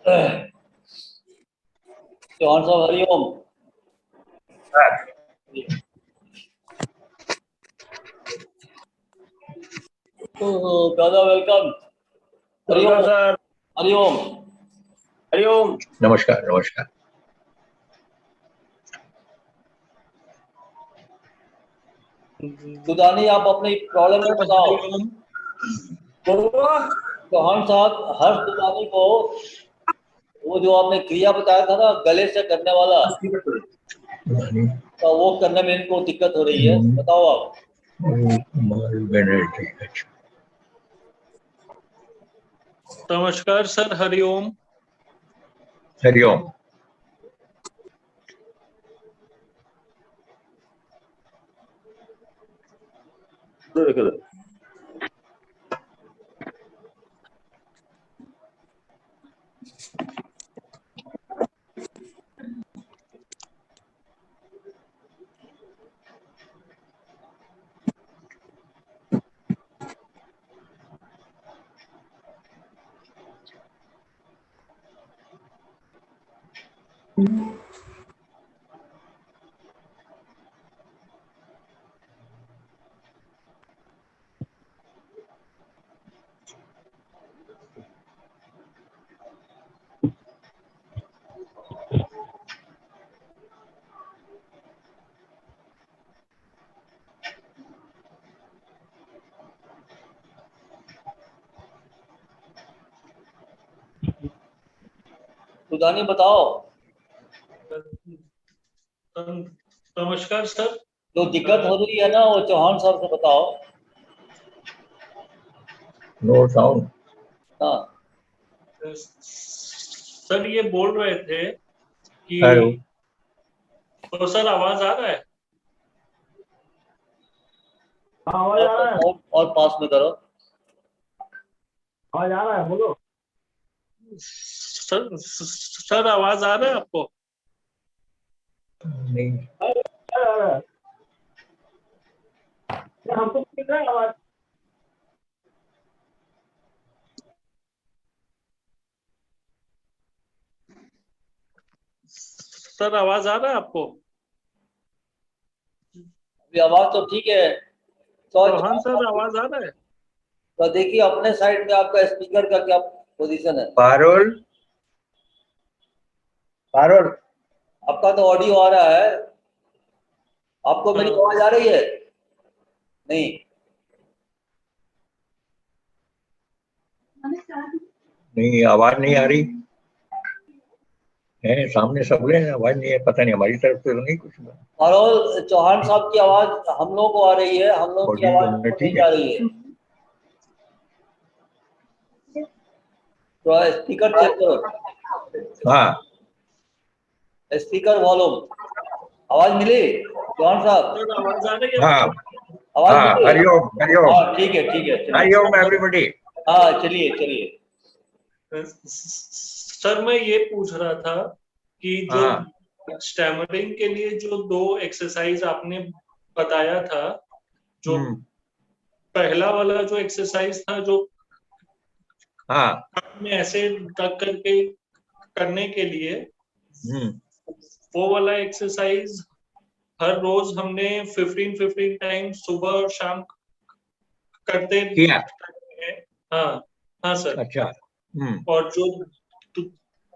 चौहान साहब हरिओम। दादा welcome. Hariom sir. Hariom Hariom. नमस्कार नमस्कार। दुदानी, आप अपनी प्रॉब्लम को बताओ। चौहान साहब, हर्ष दुदानी को वो जो आपने क्रिया बताया था ना गले से करने वाला, तो वो करने में इनको दिक्कत हो रही है, बताओ आप। नमस्कार सर, हरिओम। हरिओम। दुदानी बताओ। नमस्कार सर। जो दिक्कत हो रही है ना वो चौहान साहब से बताओ। No sound. हाँ सर ये बोल रहे थे कि हेलो। तो सर आवाज आ रहा है? आवाज आ रहा है। और पास में करो। आवाज आ रहा है, बोलो। सर आवाज आ रहा है आपको? नहीं। आ रहा है। हमको मिल रहा है आवाज। सर आवाज आ रहा है आपको? अभी आवाज तो ठीक है। चौहान सर आवाज आ रहा है? तो देखिए अपने साइड में आपका स्पीकर का क्या पोजीशन है। पारुल, पारुल। आपका तो ऑडियो आ रहा है, आपको मेरी आवाज आ रही है? नहीं। नहीं, आवाज नहीं आ रही है। सामने सब लोग हैं, आवाज नहीं है। पता नहीं हमारी तरफ से तो नहीं कुछ। और चौहान साहब की आवाज हम लोग को आ रही है, हम लोग की ऑडियो आवाज तो हमने नहीं ठीक आ है। रही है। तो स्पीकर चेक करो। हाँ स्पीकर वॉल्यूम आवाज मिली चौहान साहब? सर आवाज आ रही है हाँ आपको? आवाज हाँ। मिली? हरिओम हरिओम। हाँ ठीक है चलिए। हरिओम एवरीबॉडी। हाँ चलिए चलिए। सर मैं ये पूछ रहा था कि जो हाँ स्टैमरिंग के लिए जो 2 एक्सरसाइज आपने बताया था, जो पहला वाला जो एक्सरसाइज था जो हाँ में ऐसे टक करके करने के लिए, हम्म वो वाला एक्सरसाइज हर रोज हमने 15 टाइम सुबह और शाम करते किया। हैं। हाँ हाँ सर। अच्छा। और जो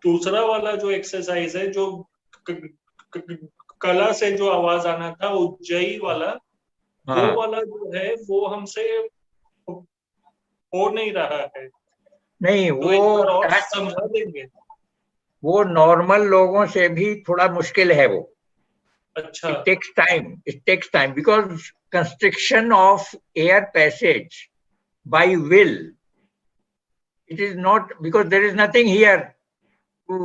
दूसरा वाला जो एक्सरसाइज है जो कला से जो आवाज आना था, उज्जयी वाला, वो हाँ वाला जो है वो हमसे हो नहीं रहा है, नहीं, तो एक बार और समझा देंगे? वो नॉर्मल लोगों से भी थोड़ा मुश्किल है वो। अच्छा। It takes time. It takes time because constriction of air passage by will. It is not because there is nothing here to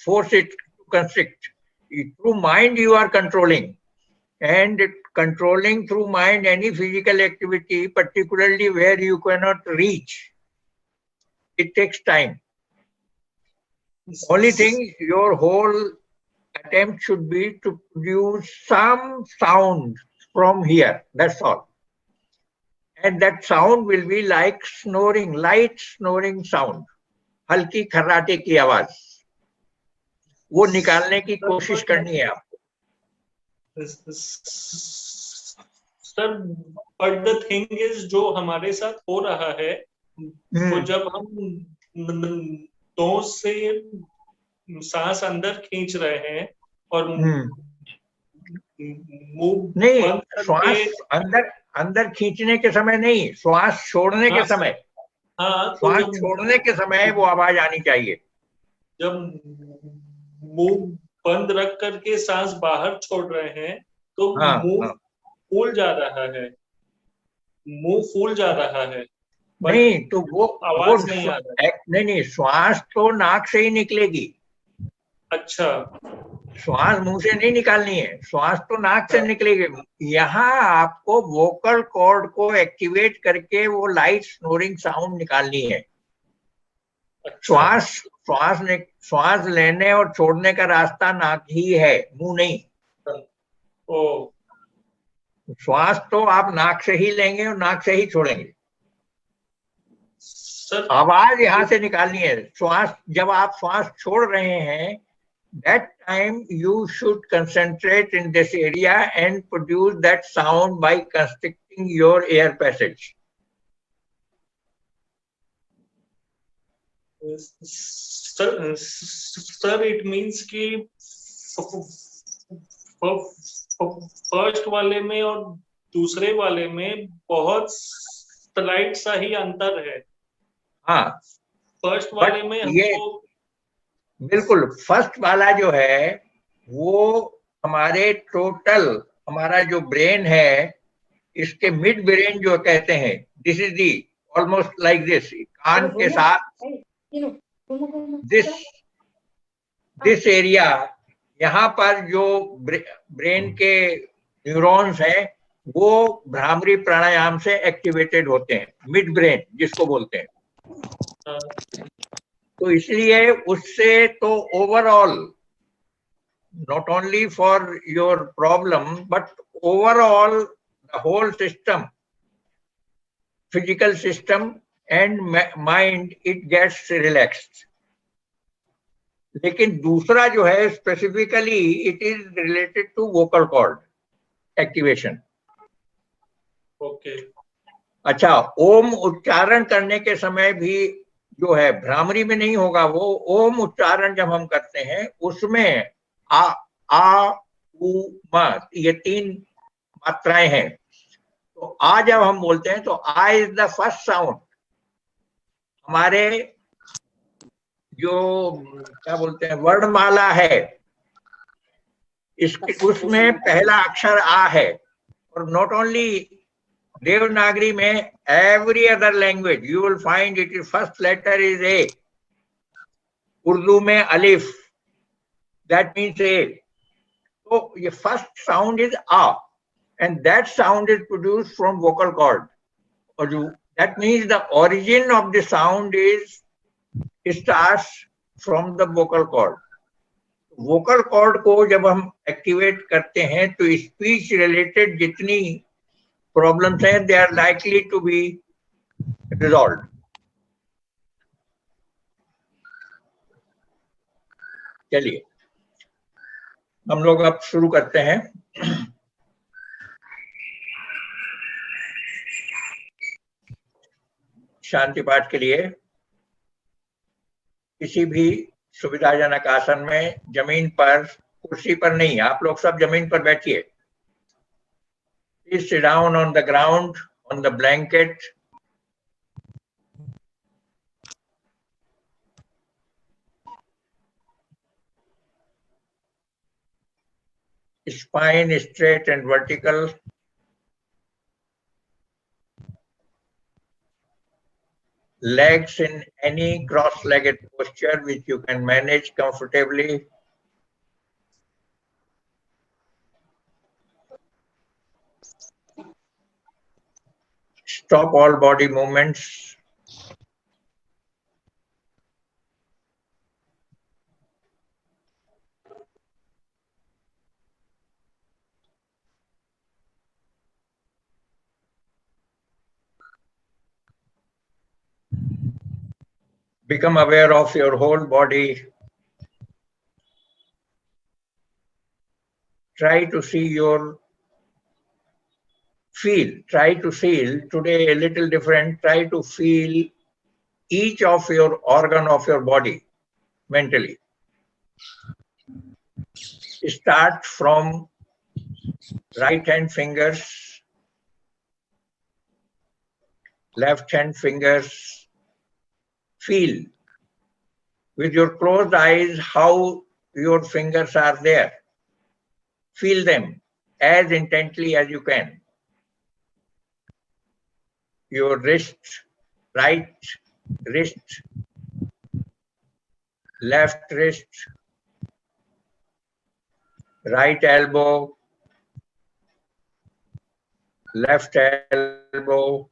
force it to constrict. Through mind you are controlling, and controlling through mind any physical activity, particularly where you cannot reach, it takes time. Only thing, your whole attempt should be to produce some sound from here. That's all. And that sound will be like snoring, light snoring sound. हल्की खर्राटे की आवाज, वो निकालने की कोशिश करनी है आपको। Sir but the thing is जो हमारे साथ हो रहा है वो जब हम नोज से सांस अंदर खींच रहे हैं और मुंह नहीं, बंद करके, श्वास अंदर अंदर खींचने के समय नहीं, श्वास छोड़ने हाँ के सर, समय, हाँ तो श्वास जब छोड़ने के समय वो आवाज आनी चाहिए। मुंह बंद रख करके सांस बाहर छोड़ रहे हैं तो हाँ मुंह हाँ। फूल जा रहा है, मुंह फूल जा रहा है, बट नहीं तो वो आवाज नहीं आ रहा है। नहीं नहीं, श्वास तो नाक से ही निकलेगी, अच्छा श्वास मुंह से नहीं निकालनी है, श्वास तो नाक से अच्छा निकलेगी। यहाँ आपको वोकल कॉर्ड को एक्टिवेट करके वो लाइट स्नोरिंग साउंड निकालनी है। अच्छा श्वास लेने और छोड़ने का रास्ता नाक ही है, मुंह नहीं। ओ श्वास तो आप नाक से ही लेंगे और नाक से ही छोड़ेंगे, सर आवाज यहाँ से निकालनी है। श्वास जब आप श्वास छोड़ रहे हैं, that time you should concentrate in this area and produce that sound by constricting your air passage. Sir it means कि फर्स्ट वाले में और दूसरे वाले में बहुत स्लाइट सा ही अंतर है। हाँ, फर्स्ट बट वाले में ये हमको बिल्कुल फर्स्ट वाला जो है वो हमारे टोटल, हमारा जो ब्रेन है, इसके मिड ब्रेन जो कहते हैं, this is the almost like this, कान के साथ दिस दिस एरिया, यहाँ पर जो ब्रेन के न्यूरॉन्स हैं वो भ्रामरी प्राणायाम से एक्टिवेटेड होते हैं, मिड ब्रेन जिसको बोलते हैं। तो इसलिए उससे तो overall, not only for your problem but overall the whole system, physical system and mind, it gets relaxed. लेकिन दूसरा जो है specifically it is related to vocal cord activation. Okay अच्छा, ओम उच्चारण करने के समय भी जो है भ्रामरी में नहीं होगा, वो ओम उच्चारण जब हम करते हैं उसमें आ उ म, ये 3 मात्राएं हैं। तो आ जब हम बोलते हैं तो आ इज द फर्स्ट साउंड, हमारे जो क्या बोलते हैं वर्णमाला है, इसके उसमें पहला अक्षर आ है। और नॉट ओनली देवनागरी में, every other language you will find it is first letter is A. Urdu में अलिफ, दैट मीन्स ए। तो ये फर्स्ट साउंड इज आ, and that sound is produced from vocal cord, or that means the origin of the sound is starts from the vocal cord. vocal cord को जब हम activate करते हैं तो speech related जितनी प्रॉब्लम्स हैं they are likely to be resolve. चलिए हम लोग अब शुरू करते हैं। शांति पाठ के लिए किसी भी सुविधाजनक आसन में, जमीन पर, कुर्सी पर नहीं, आप लोग सब जमीन पर बैठिए। Please sit down on the ground, on the blanket. Spine straight and vertical. Legs in any cross-legged posture which you can manage comfortably. Stop all body movements. become aware of your whole body. Try to see your try to feel today a little different. Try to feel each of your organ of your body mentally. Start from right hand fingers, left hand fingers. Feel with your closed eyes how your fingers are there. Feel them as intently as you can. Your wrist, right wrist, left wrist, right elbow, left elbow,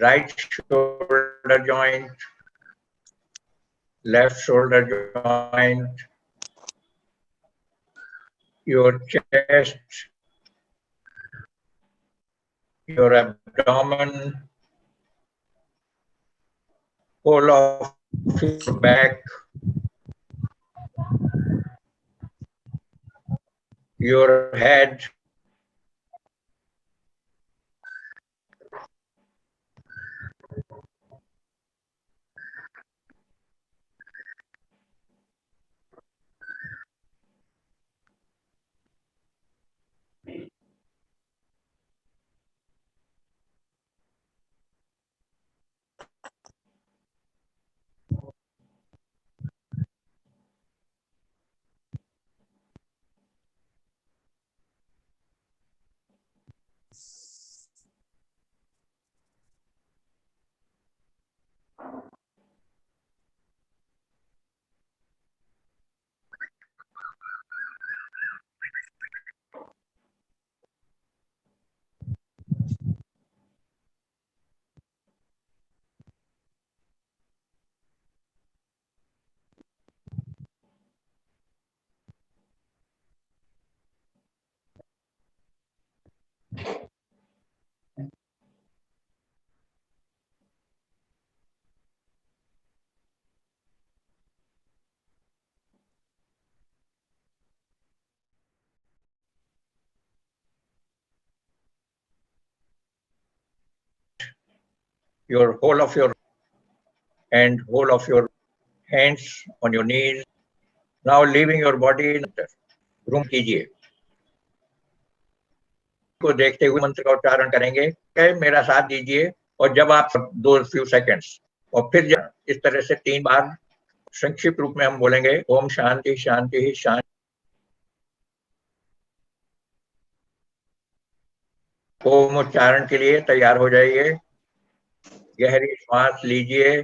right shoulder joint, left shoulder joint, your chest, your abdomen, whole of your back, your head, your whole of your and whole of your hands on your knees. Now leaving your body, room कीजिए को देखते हुए मंत्र का उच्चारण करेंगे। मेरा साथ दीजिए और जब आप दो फ्यू सेकंड्स और फिर इस तरह से 3 बार संक्षिप्त रूप में हम बोलेंगे ओम शांति शांति शांति। ओम उच्चारण के लिए तैयार हो जाइए। गहरी श्वास लीजिए,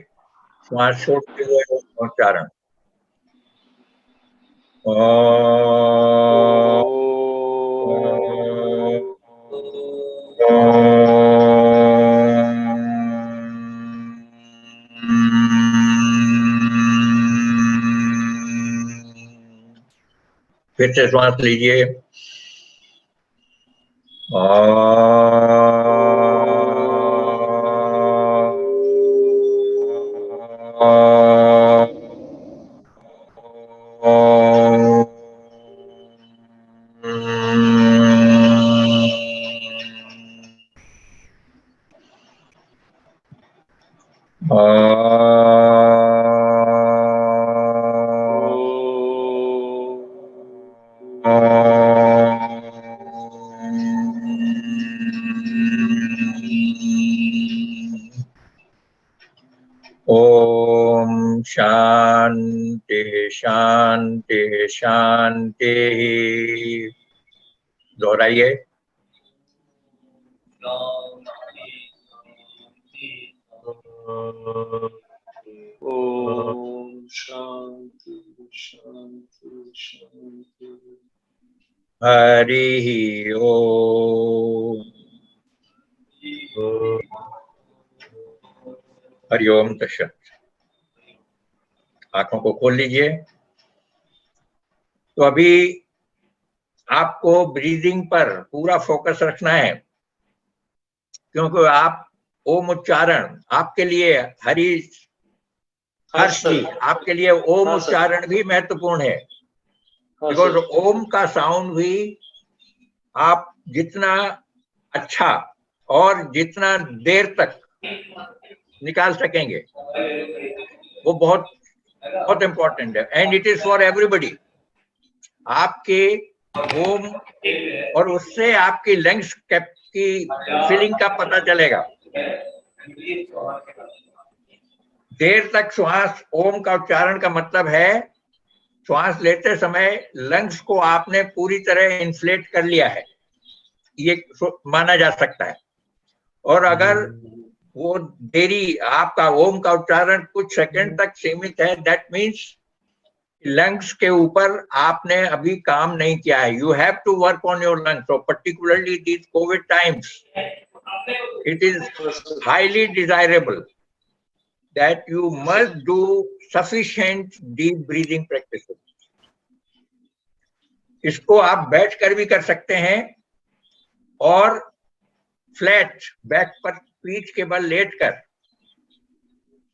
श्वास छोड़ते हुए उच्चारण फिर से श्वास लीजिए। ओम शांति शांति शांति। दोहराइए। ओम शांति शांति शांति। हरि ओम। हरि ओम तत्सत। आंखों को खोल लीजिए। तो अभी आपको ब्रीदिंग पर पूरा फोकस रखना है, क्योंकि आप ओम उच्चारण आपके लिए हर्ष जी, आपके लिए ओम हाँ, सर। उच्चारण भी महत्वपूर्ण है। हाँ, बिकॉज सर। ओम का साउंड भी आप जितना अच्छा और जितना देर तक निकाल सकेंगे वो बहुत बहुत इंपॉर्टेंट है, and it is for everybody. आपके ओम और उससे आपकी लंग्स की फीलिंग का पता चलेगा। देर तक श्वास, ओम का उच्चारण का मतलब है श्वास लेते समय लंग्स को आपने पूरी तरह इन्फ्लेट कर लिया है, ये माना जा सकता है। और अगर वो देरी आपका ओम का उच्चारण कुछ सेकंड तक सीमित है, दैट मीन्स लंग्स के ऊपर आपने अभी काम नहीं किया है। You have to work on your lungs. So particularly these covid times, it is highly desirable that you must do sufficient deep breathing practices. इसको आप बैठकर भी कर सकते हैं और फ्लैट बैक पर पीठ के बल लेटकर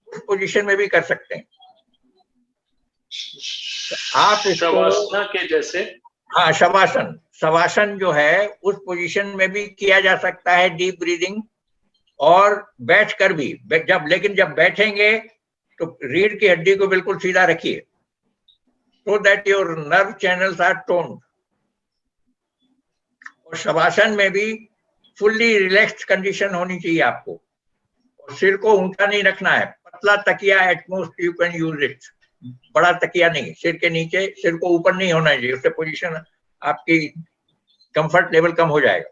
उस पोजीशन में भी कर सकते हैं। आप इसको शवासना के जैसे, हाँ, शवासन जो है उस पोजीशन में भी किया जा सकता है डीप ब्रीदिंग, और बैठकर भी। लेकिन जब बैठेंगे तो रीढ़ की हड्डी को बिल्कुल सीधा रखिए, so that your nerve channels are toned. और शवासन में भी फुल्ली रिलैक्स्ड कंडीशन होनी चाहिए आपको, और सिर को ऊंचा नहीं रखना है। पतला तकिया at most you can use it, बड़ा तकिया नहीं, सिर के नीचे, सिर को ऊपर नहीं होना चाहिए, उससे पोजीशन आपकी कंफर्ट लेवल कम हो जाएगा।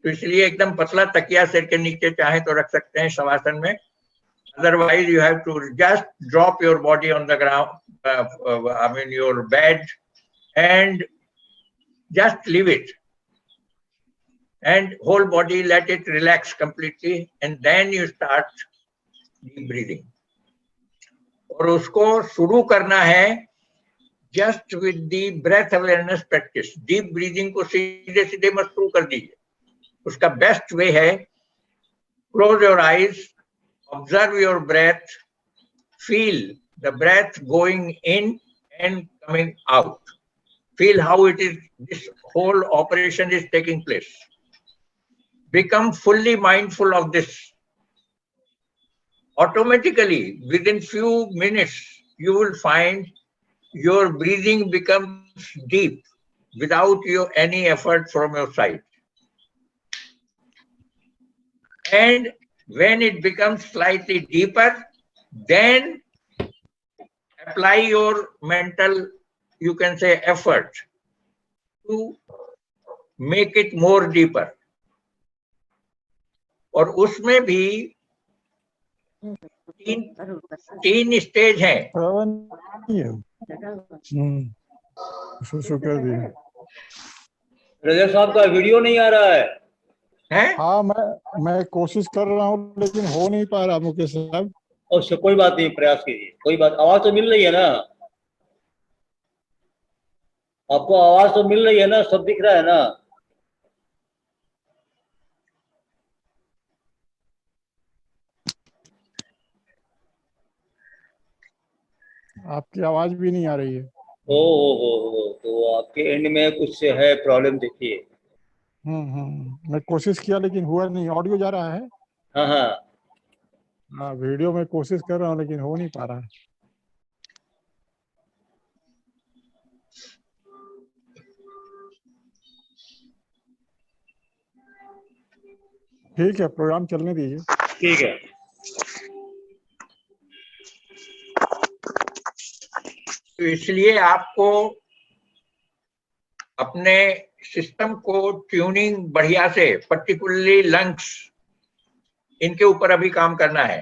तो इसलिए एकदम पतला तकिया सिर के नीचे चाहे तो रख सकते हैं शवासन में। Otherwise you have to just drop your body on the ground, I mean your bed, and just leave it and whole body, let it relax completely, and then you start deep breathing. और उसको शुरू करना है just with the breath awareness practice. deep breathing को सीधे सीधे मत शुरू कर दीजिए। उसका बेस्ट वे है close your eyes, observe your breath, feel the breath going in and coming out, feel how it is, this whole operation is taking place. Become fully mindful of this. Automatically, within few minutes, you will find your breathing becomes deep without any effort from your side. And when it becomes slightly deeper, then apply your mental, you can say, effort to make it more deeper. और उसमें भी तीन stage हैं। रजत साहब का video नहीं आ रहा है। हैं? हाँ, मैं कोशिश कर रहा हूँ लेकिन हो नहीं पा रहा मुकेश साहब। और कोई बात नहीं, प्रयास कीजिए, कोई बात। आवाज तो मिल रही है ना आपको? आवाज तो मिल रही है ना? सब दिख रहा है ना? आपकी आवाज भी नहीं आ रही है। हो तो आपके एंड में कुछ है प्रॉब्लम, देखिए। मैं कोशिश किया लेकिन हुआ नहीं। ऑडियो जा रहा है? हाँ हाँ हाँ, वीडियो में कोशिश कर रहा हूँ लेकिन हो नहीं पा रहा है। ठीक है, प्रोग्राम चलने दीजिए। ठीक है। तो इसलिए आपको अपने सिस्टम को ट्यूनिंग बढ़िया से, पर्टिकुलरली लंग्स, इनके ऊपर अभी काम करना है।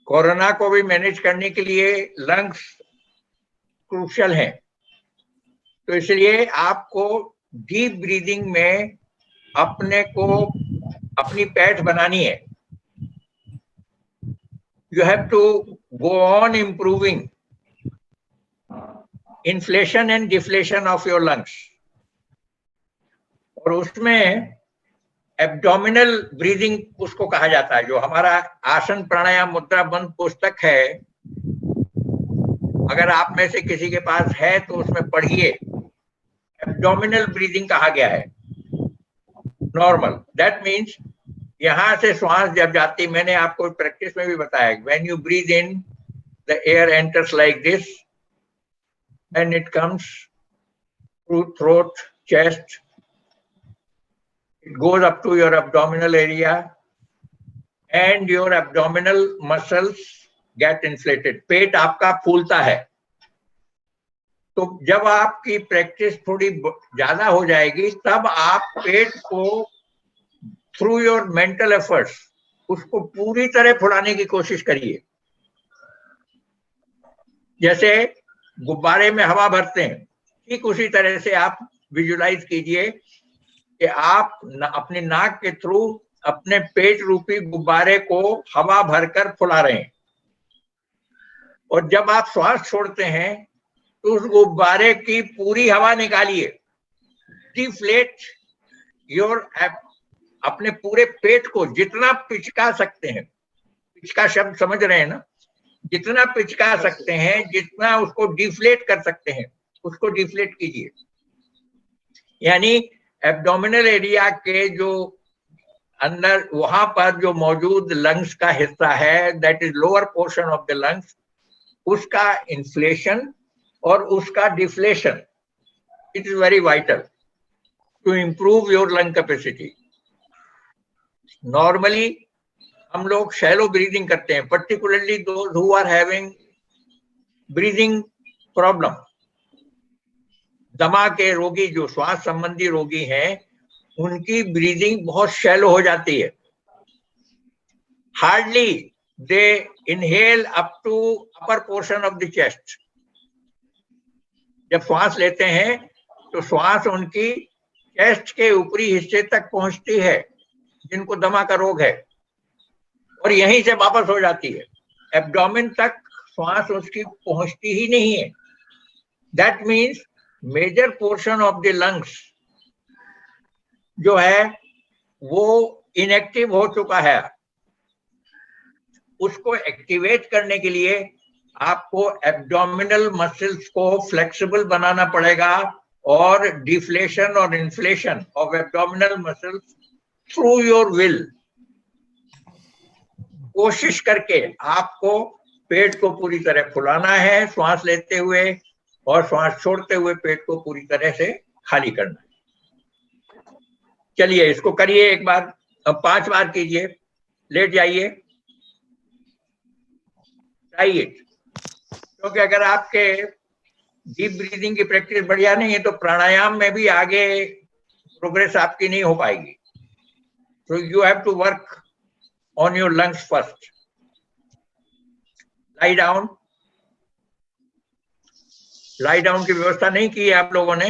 कोरोना को भी मैनेज करने के लिए लंग्स क्रूशियल हैं। तो इसलिए आपको डीप ब्रीदिंग में अपने को, अपनी पैठ बनानी है। You have to go on improving inflation and deflation of your lungs. और उसमें एब्डोमिनल ब्रीदिंग उसको कहा जाता है। जो हमारा आसन प्राणायाम मुद्रा बंद पुस्तक है, अगर आप में से किसी के पास है तो उसमें पढ़िए, एब्डोमिनल ब्रीदिंग कहा गया है। नॉर्मल, दैट मीन्स यहां से श्वास जब जाती, मैंने आपको प्रैक्टिस में भी बताया, when you breathe in the air enters like this and it comes through throat, chest, it goes up to your abdominal area and your abdominal muscles get inflated. पेट आपका फूलता है। तो जब आपकी प्रैक्टिस थोड़ी ज्यादा हो जाएगी, तब आप पेट को थ्रू योर मेंटल एफर्ट्स उसको पूरी तरह फुलाने की कोशिश करिए। जैसे गुब्बारे में हवा भरते हैं, ठीक उसी तरह से आप विजुलाइज कीजिए कि आप अपनी नाक के थ्रू अपने पेट रूपी गुब्बारे को हवा भरकर फुला रहे हैं। और जब आप श्वास छोड़ते हैं तो उस गुब्बारे की पूरी हवा निकालिए। डिफ्लेट योर, अपने पूरे पेट को जितना पिचका सकते हैं, पिचका शब्द समझ रहे हैं ना, जितना पिचका सकते हैं, जितना उसको डिफ्लेट कर सकते हैं, उसको डिफ्लेट कीजिए। यानी एब्डोमिनल एरिया के जो अंदर, वहां पर जो मौजूद लंग्स का हिस्सा है, that is lower portion of the lungs, उसका इन्फ्लेशन और उसका deflation, it is very vital to improve your lung capacity. Normally हम लोग शैलो ब्रीदिंग करते हैं, particularly those who are having breathing problem. दमा के रोगी, जो श्वास संबंधी रोगी हैं, उनकी ब्रीदिंग बहुत शैलो हो जाती है। Hardly they inhale up to upper portion of the chest. जब श्वास लेते हैं तो श्वास उनकी चेस्ट के ऊपरी हिस्से तक पहुंचती है, जिनको दमा का रोग है, और यहीं से वापस हो जाती है। एब्डोमेन तक श्वास उसकी पहुंचती ही नहीं है। That means major portion of the lungs जो है वो इनएक्टिव हो चुका है। उसको एक्टिवेट करने के लिए आपको एब्डोमिनल मसल्स को फ्लेक्सिबल बनाना पड़ेगा, और डिफ्लेशन और inflation of abdominal muscles through your will, कोशिश करके आपको पेट को पूरी तरह फुलाना है श्वास लेते हुए, और श्वास छोड़ते हुए पेट को पूरी तरह से खाली करना है। चलिए इसको करिए एक बार, अब 5 बार कीजिए। लेट जाइए, ट्राई इट। क्योंकि अगर आपके डीप ब्रीदिंग की प्रैक्टिस बढ़िया नहीं है तो प्राणायाम में भी आगे प्रोग्रेस आपकी नहीं हो पाएगी। So you have to work on your lungs first. Lie down. Lie down की व्यवस्था नहीं की है आप लोगों ने?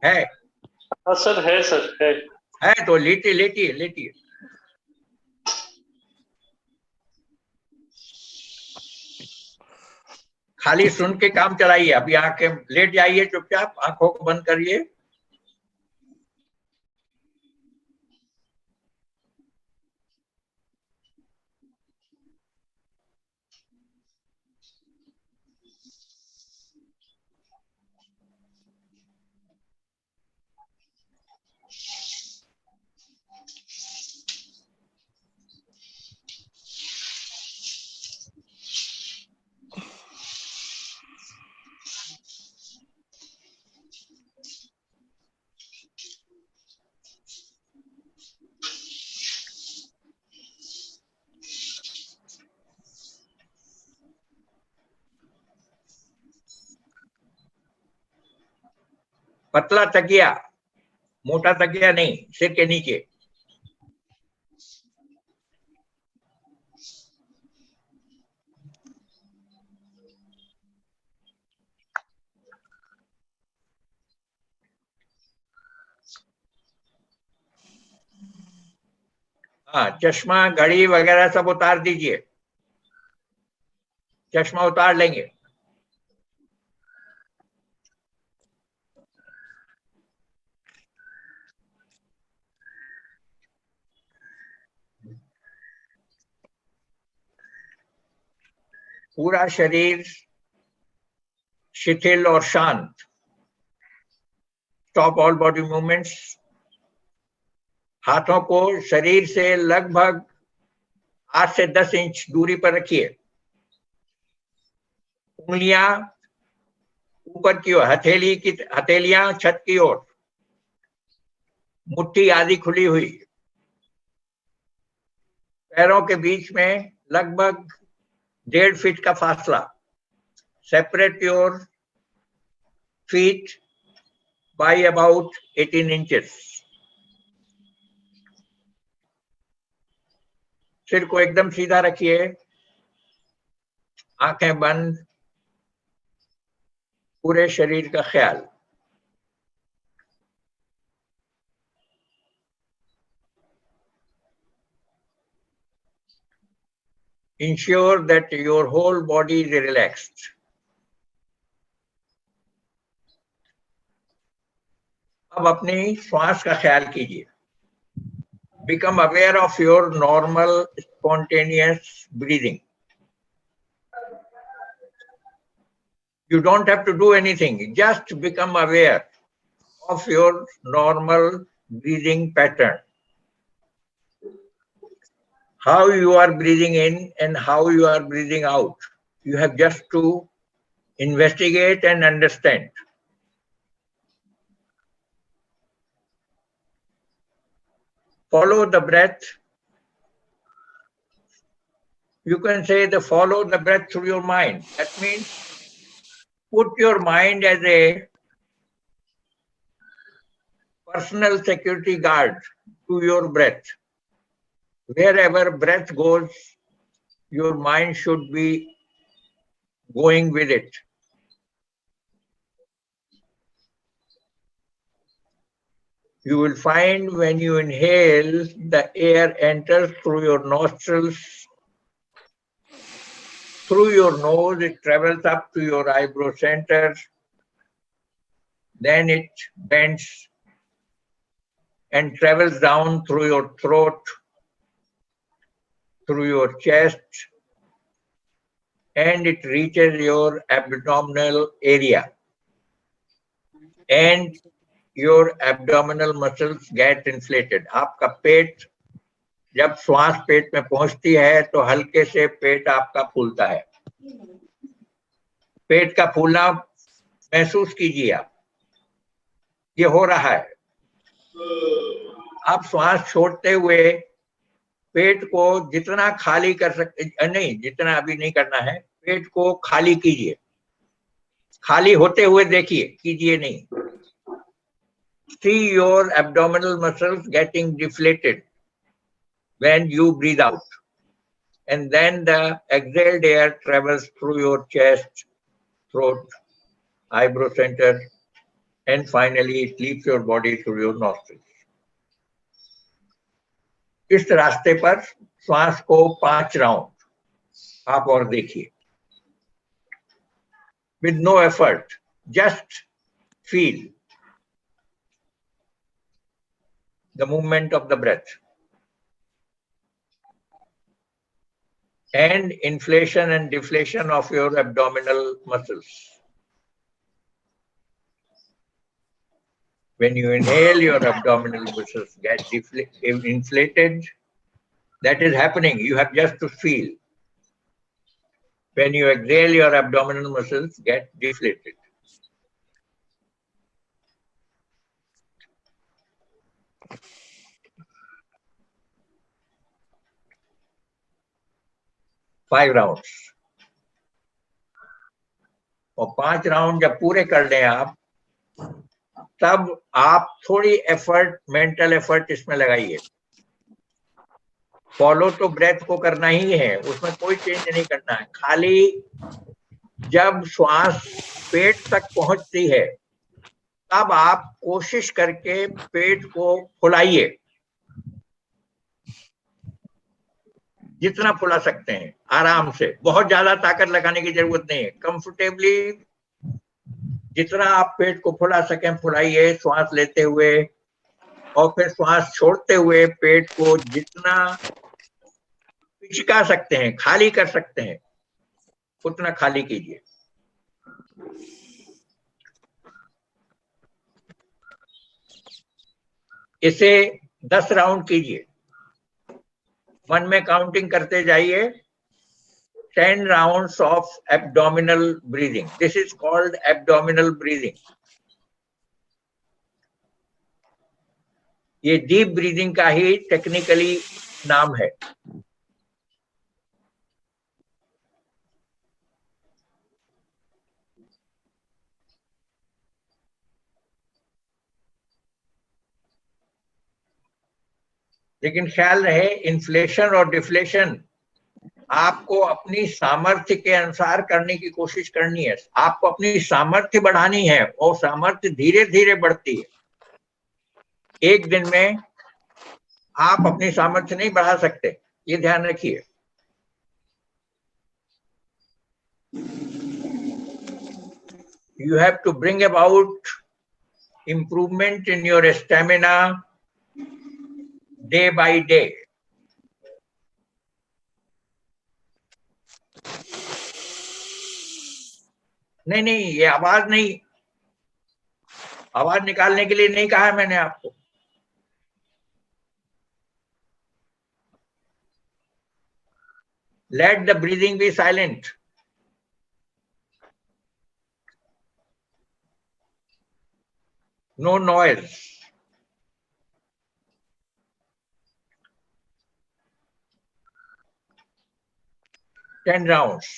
है? हाँ सर, है सर, है। है तो लेटिए लेटिए लेटिए। खाली सुन के काम चलाइए। अभी आंखें लेट जाइए, चुपचाप आंखों को बंद करिए। पतला तकिया, मोटा तकिया नहीं, सिर के नीचे। हाँ, चश्मा घड़ी वगैरह सब उतार दीजिए। चश्मा उतार लेंगे। पूरा शरीर शिथिल और शांत। Stop all body movements. हाथों को शरीर से लगभग 8 से 10 इंच दूरी पर रखिए। उंगलियां ऊपर की ओर, हथेलियां छत की ओर, मुट्ठी आधी खुली हुई। पैरों के बीच में लगभग 1.5 फीट का फासला। Separate your feet by about 18 inches. सिर को एकदम सीधा रखिए, आंखें बंद, पूरे शरीर का ख्याल। Ensure that your whole body is relaxed. अब अपनी श्वास का ख्याल कीजिए। Become aware of your normal spontaneous breathing. You don't have to do anything, just become aware of your normal breathing pattern. How you are breathing in and how you are breathing out. You have just to investigate and understand. Follow the breath. You can say follow the breath through your mind. That means put your mind as a personal security guard to your breath. Wherever breath goes, your mind should be going with it. You will find when you inhale, the air enters through your nostrils, through your nose, it travels up to your eyebrow center, then it bends and travels down through your throat, through your chest, and it reaches your abdominal area. And your abdominal muscles get inflated. आपका पेट, जब श्वास पेट में पहुंचती है तो हल्के से पेट आपका फूलता है। पेट का फूलना महसूस कीजिए आप, ये हो रहा है। आप श्वास छोड़ते हुए पेट को जितना खाली कर सकते, नहीं जितना अभी नहीं करना है, पेट को खाली कीजिए। खाली होते हुए देखिए, कीजिए नहीं। See your abdominal muscles getting deflated when you breathe out, and then the exhaled air travels through your chest, throat, eyebrow center, and finally it leaves your body through your nostrils. इस रास्ते पर श्वास को 5 round आप और देखिए। With no effort, just feel the movement of the breath and inflation and deflation of your abdominal muscles. When you inhale, your abdominal muscles get inflated. That is happening. You have just to feel. When you exhale, your abdominal muscles get deflated. Five rounds. और 5 round जब पूरे कर लें आप, तब आप थोड़ी effort, mental effort इसमें लगाइए। फॉलो तो ब्रेथ को करना ही है, उसमें कोई चेंज नहीं करना है। खाली जब श्वास पेट तक पहुंचती है, तब आप कोशिश करके पेट को फुलाइए, जितना फुला सकते हैं आराम से। बहुत ज्यादा ताकत लगाने की जरूरत नहीं है। कंफर्टेबली जितना आप पेट को फुला सकें फुलाइए श्वास लेते हुए, और फिर श्वास छोड़ते हुए पेट को जितना पिचका सकते हैं, खाली कर सकते हैं, उतना खाली कीजिए। इसे 10 राउंड कीजिए, मन में काउंटिंग करते जाइए। 10 rounds of abdominal breathing. This is called abdominal breathing. ये डीप ब्रीदिंग का ही टेक्निकली नाम है। लेकिन ख्याल रहे, इन्फ्लेशन और डिफ्लेशन आपको अपनी सामर्थ्य के अनुसार करने की कोशिश करनी है। आपको अपनी सामर्थ्य बढ़ानी है और सामर्थ्य धीरे धीरे बढ़ती है। एक दिन में आप अपनी सामर्थ्य नहीं बढ़ा सकते, ये ध्यान रखिए। You have to bring about improvement in your stamina day by day. नहीं नहीं, ये आवाज नहीं, आवाज निकालने के लिए नहीं कहा है मैंने आपको। Let the breathing be silent. No noise. Ten rounds.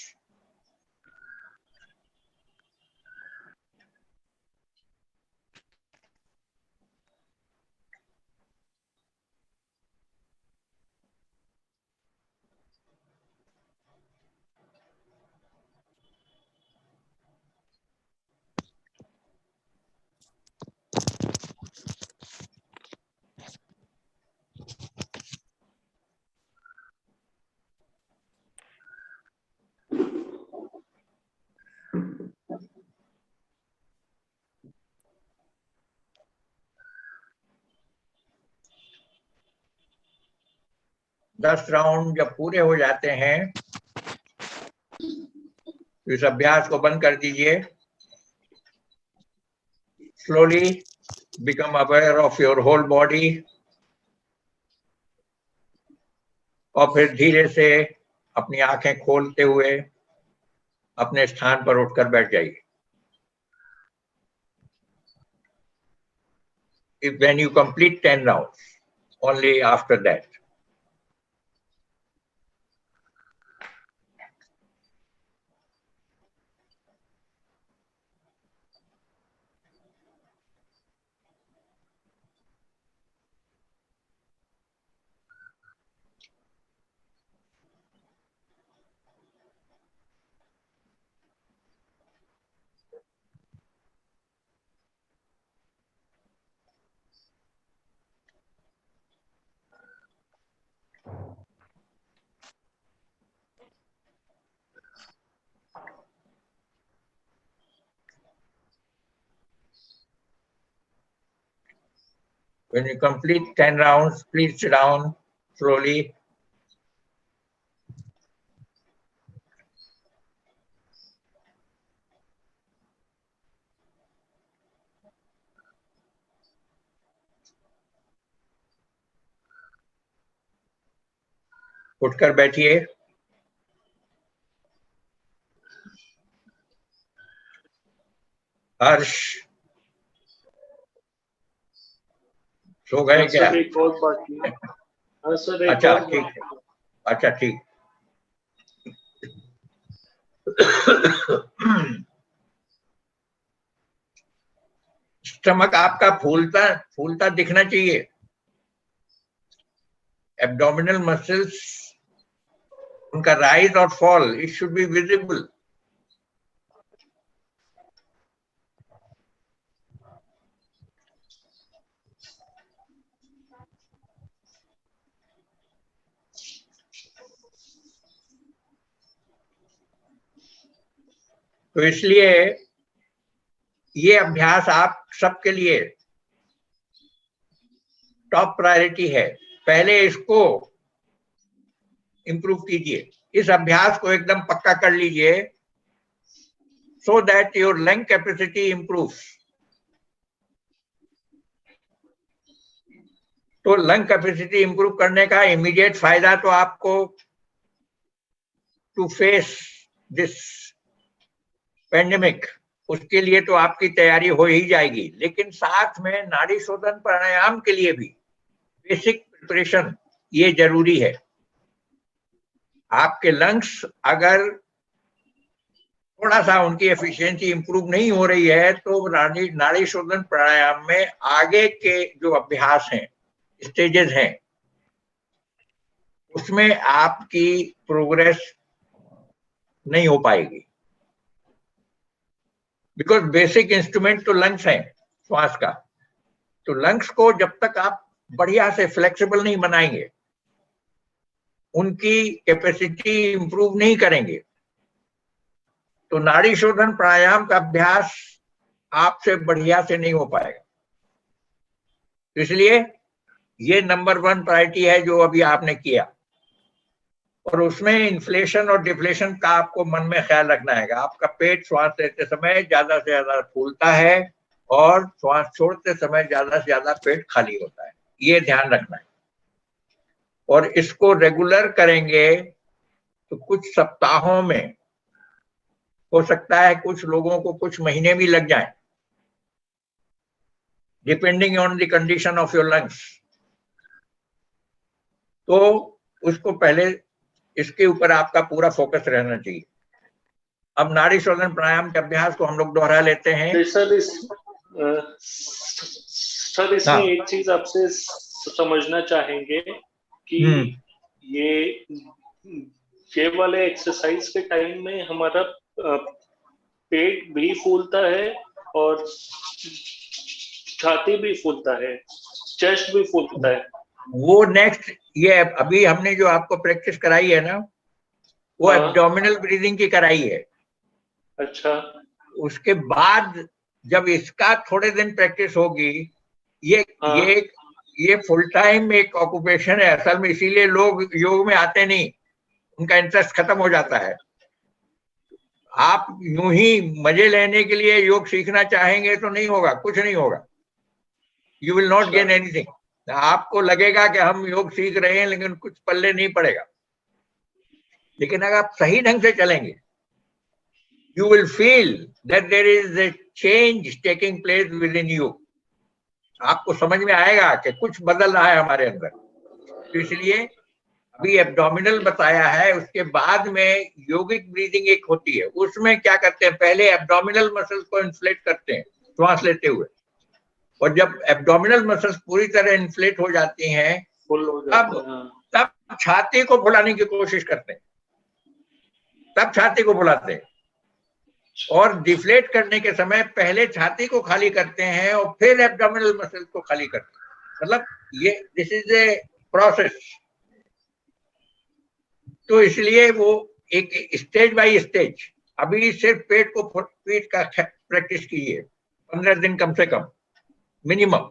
दस राउंड जब पूरे हो जाते हैं तो इस अभ्यास को बंद कर दीजिए। Slowly become aware of your whole body और फिर धीरे से अपनी आंखें खोलते हुए अपने स्थान पर उठकर बैठ जाइए। When you complete 10 rounds, only after that. When you complete 10 rounds, please sit down slowly. उठकर बैठिए। हर्ष, सो गए क्या? एक और बाकी है। हाँ सर, एक अच्छा और ठीक है, अच्छा ठीक। स्टमक आपका फूलता फूलता दिखना चाहिए। एब्डोमिनल मसल्स, उनका राइज और fall, it should be visible. तो इसलिए ये अभ्यास आप सबके लिए टॉप प्रायोरिटी है। पहले इसको इंप्रूव कीजिए, इस अभ्यास को एकदम पक्का कर लीजिए so that your lung capacity improves. तो लंग कैपेसिटी इंप्रूव करने का इमीडिएट फायदा तो आपको टू फेस दिस पेंडेमिक, उसके लिए तो आपकी तैयारी हो ही जाएगी, लेकिन साथ में नाड़ी शोधन प्राणायाम के लिए भी बेसिक प्रिपरेशन ये जरूरी है। आपके लंग्स अगर थोड़ा सा उनकी एफिशिएंसी इंप्रूव नहीं हो रही है तो नाड़ी शोधन प्राणायाम में आगे के जो अभ्यास हैं, स्टेजेस हैं, उसमें आपकी प्रोग्रेस नहीं हो पाएगी, बिकॉज बेसिक इंस्ट्रूमेंट तो लंग्स हैं श्वास का। तो लंग्स को जब तक आप बढ़िया से फ्लेक्सिबल नहीं बनाएंगे, उनकी कैपेसिटी इंप्रूव नहीं करेंगे, तो नाड़ी शोधन प्राणायाम का अभ्यास आपसे बढ़िया से नहीं हो पाएगा। इसलिए ये नंबर 1 प्रायोरिटी है जो अभी आपने किया, और उसमें इन्फ्लेशन और डिफ्लेशन का आपको मन में ख्याल रखना है। आपका पेट श्वास लेते समय ज्यादा से ज्यादा फूलता है और श्वास छोड़ते समय ज्यादा से ज्यादा पेट खाली होता है, ये ध्यान रखना है। और इसको रेगुलर करेंगे तो कुछ सप्ताहों में, हो सकता है कुछ लोगों को कुछ महीने भी लग जाएं, depending on the condition of your lungs. तो उसको पहले इसके ऊपर आपका पूरा फोकस रहना चाहिए। अब नाड़ी शोधन प्राणायाम के अभ्यास को हम लोग दोहरा लेते हैं। सर इसमें एक चीज आपसे समझना चाहेंगे कि ये वाले एक्सरसाइज के टाइम में हमारा पेट भी फूलता है और छाती भी फूलता है, चेस्ट भी फूलता है। वो नेक्स्ट, ये अभी हमने जो आपको प्रैक्टिस कराई है ना, वो एब्डोमिनल ब्रीदिंग की कराई है। अच्छा। उसके बाद जब इसका थोड़े दिन प्रैक्टिस होगी, ये फुल टाइम एक ऑक्यूपेशन है असल में, इसीलिए लोग योग में आते नहीं, उनका इंटरेस्ट खत्म हो जाता है। आप यूं ही मजे लेने के लिए योग सीखना चाहेंगे तो नहीं होगा, कुछ नहीं होगा। You will not gain anything. आपको लगेगा कि हम योग सीख रहे हैं, लेकिन कुछ पल्ले नहीं पड़ेगा। लेकिन अगर आप सही ढंग से चलेंगे, you will feel that there is a change taking place within you. आपको समझ में आएगा कि कुछ बदल रहा है हमारे अंदर। तो इसलिए अभी एब्डोमिनल बताया है, उसके बाद में योगिक ब्रीदिंग एक होती है। उसमें क्या करते हैं, पहले एब्डोमिनल मसल्स को इन्फ्लेट करते हैं श्वास लेते हुए, और जब एब्डोमिनल मसल्स पूरी तरह इन्फ्लेट हो जाती हैं, तब छाती को फुलाने की कोशिश करते हैं, तब छाती को फुलाते हैं। और डिफ्लेट करने के समय पहले छाती को खाली करते हैं और फिर एब्डोमिनल मसल्स को खाली करते हैं। मतलब ये दिस इज ए प्रोसेस। तो इसलिए वो एक स्टेज बाय स्टेज, अभी सिर्फ पेट का प्रैक्टिस कीजिए 15 दिन कम से कम मिनिमम,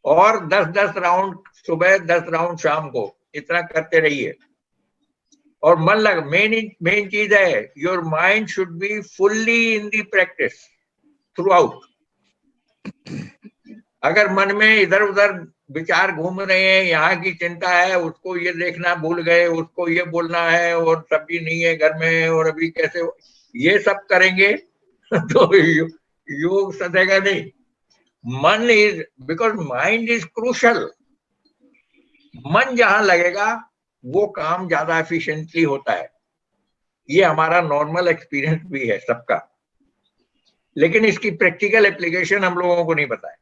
और 10-10 राउंड सुबह, 10 राउंड शाम को, इतना करते रहिए। और मन लग, मेन चीज है, your mind should be fully in the practice through out. अगर मन में इधर उधर विचार घूम रहे हैं, यहाँ की चिंता है, उसको ये देखना भूल गए, उसको ये बोलना है, और सब्जी नहीं है घर में, और अभी कैसे, ये सब करेंगे तो योग सधेगा नहीं। मन is, because mind is crucial. मन जहां लगेगा वो काम ज्यादा एफिशिएंटली होता है। ये हमारा नॉर्मल एक्सपीरियंस भी है सबका, लेकिन इसकी प्रैक्टिकल एप्लीकेशन हम लोगों को नहीं पता है।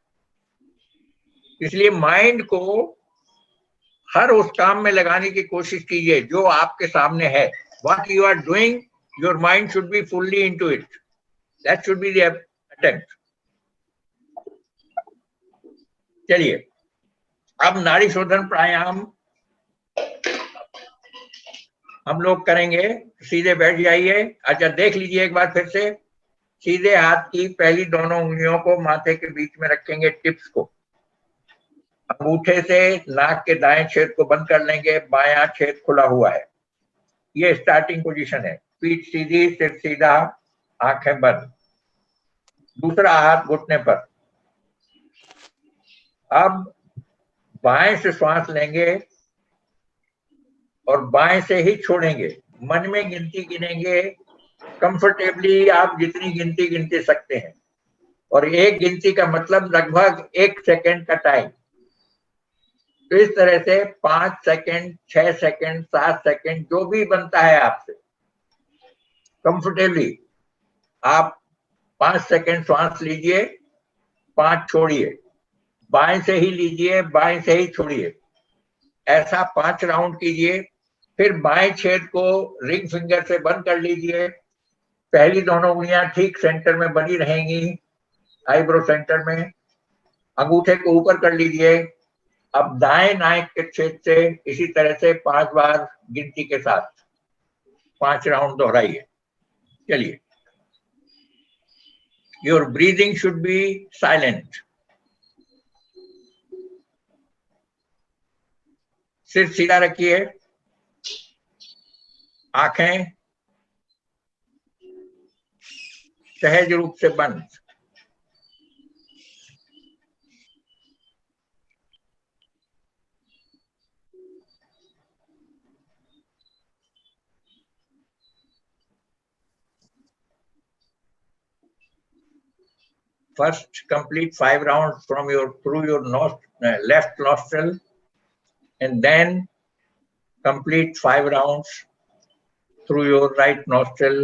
इसलिए माइंड को हर उस काम में लगाने की कोशिश कीजिए जो आपके सामने है। What you are doing, your mind should be fully into it. That should be the attempt. चलिए, अब नाड़ी शोधन प्राणायाम हम लोग करेंगे। सीधे बैठ जाइए। अच्छा, देख लीजिए एक बार फिर से। सीधे हाथ की पहली दोनों उंगलियों को माथे के बीच में रखेंगे, टिप्स को। अंगूठे से नाक के दाएं छेद को बंद कर लेंगे, बायां छेद खुला हुआ है। ये स्टार्टिंग पोजीशन है। पीठ सीधी, सिर सीधा, आंखें बंद, दूसरा हाथ घुटने पर। अब बाएं से श्वास लेंगे और बाएं से ही छोड़ेंगे। मन में गिनती गिनेंगे, कंफर्टेबली आप जितनी गिनती गिनते सकते हैं। और एक गिनती का मतलब लगभग 1 सेकंड का टाइम। तो इस तरह से 5 सेकंड, 6 सेकंड, 7 सेकंड, जो भी बनता है आपसे कंफर्टेबली आप 5 सेकंड श्वास लीजिए, 5 छोड़िए, बाएं से ही लीजिए, बाएं से ही छोड़िए। ऐसा 5 राउंड कीजिए। फिर बाएं छेद को रिंग फिंगर से बंद कर लीजिए। पहली दोनों उंगलियां ठीक सेंटर में बनी रहेंगी, आईब्रो सेंटर में। अंगूठे को ऊपर कर लीजिए। अब दाएं नाक के छेद से इसी तरह से 5 बार गिनती के साथ 5 राउंड दोहराइए। चलिए। Your breathing should be silent. सिर सीधा रखिए, आंखें सहज रूप से बंद। First, complete 5 rounds from through your left nostril, and then complete 5 rounds through your right nostril,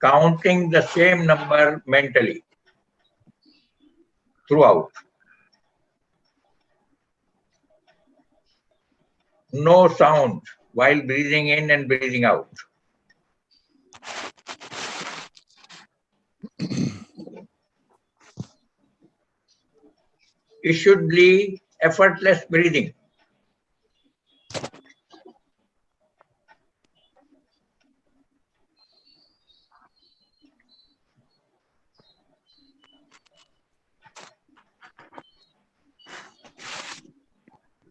counting the same number mentally throughout. No sound while breathing in and breathing out. It should be effortless breathing.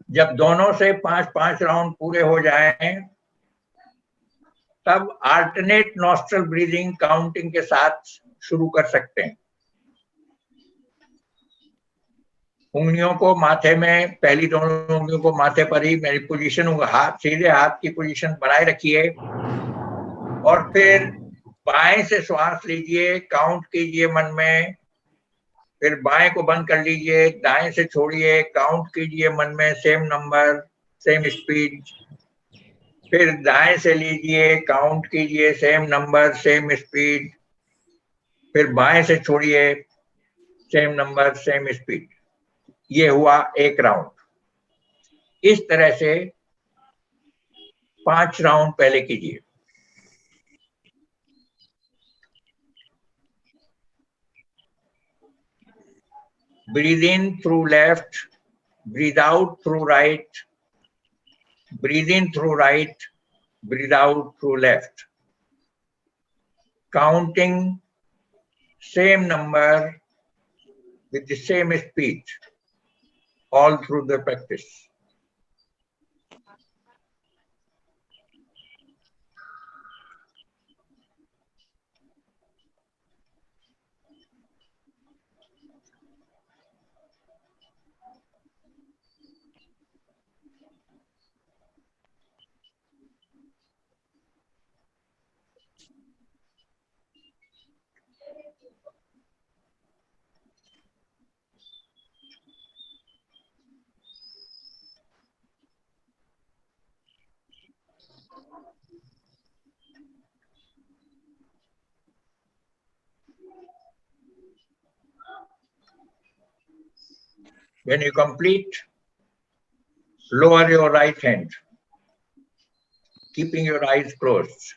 जब दोनों से 5-5 round पूरे हो जाएं, तब alternate nostril breathing counting के साथ शुरू कर सकते हैं। उंगलियों को माथे में, पहली दोनों उंगलियों को माथे पर ही मेरी पोजीशन, हाथ सीधे हाथ की पोजीशन बनाए रखिए। और फिर बाएं से श्वास लीजिए, काउंट कीजिए मन में। फिर बाएं को बंद कर लीजिए, दाएं से छोड़िए, काउंट कीजिए मन में, सेम नंबर, सेम स्पीड। फिर दाएं से लीजिए, काउंट कीजिए, सेम नंबर, सेम स्पीड। फिर बाएं से छोड़िए, सेम नंबर, सेम स्पीड। ये हुआ 1 राउंड। इस तरह से 5 राउंड पहले कीजिए। Breathe in through left, breathe out through right, breathe in through right, breathe out through left. Counting same number with the same speed all through the practice. When you complete, lower your right hand, keeping your eyes closed.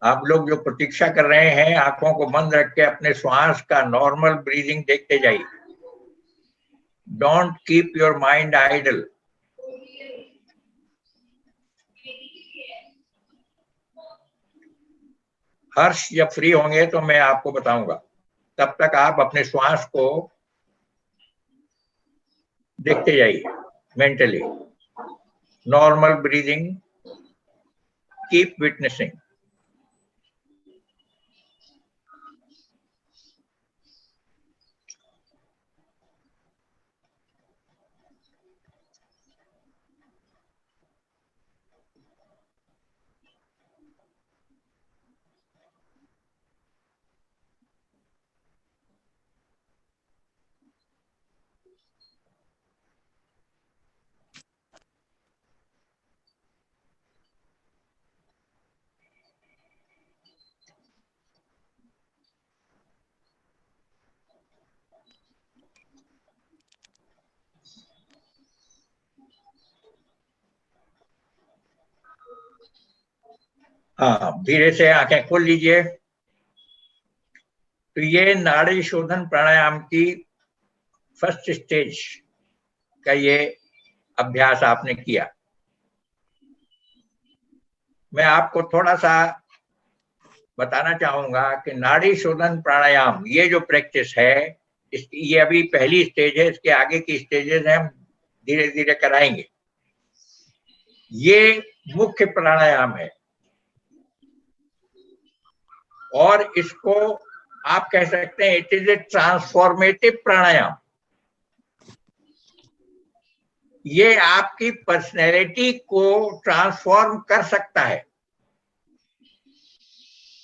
आप लोग जो प्रतीक्षा कर रहे हैं, आंखों को बंद रख के अपने श्वास का नॉर्मल ब्रीदिंग देखते जाइए. Don't keep your mind idle. Harsh जब फ्री होंगे तो मैं आपको बताऊंगा. तब तक आप अपने श्वास को देखते जाइए mentally. Normal breathing, keep witnessing. हाँ, धीरे से आंखें खोल लीजिए. तो ये नाड़ी शोधन प्राणायाम की फर्स्ट स्टेज का ये अभ्यास आपने किया. मैं आपको थोड़ा सा बताना चाहूंगा कि नाड़ी शोधन प्राणायाम ये जो प्रैक्टिस है, ये अभी पहली स्टेज है. इसके आगे की स्टेजेस हम धीरे धीरे कराएंगे. ये मुख्य प्राणायाम है और इसको आप कह सकते हैं इट इज ए ट्रांसफॉर्मेटिव प्राणायाम. ये आपकी पर्सनैलिटी को ट्रांसफॉर्म कर सकता है.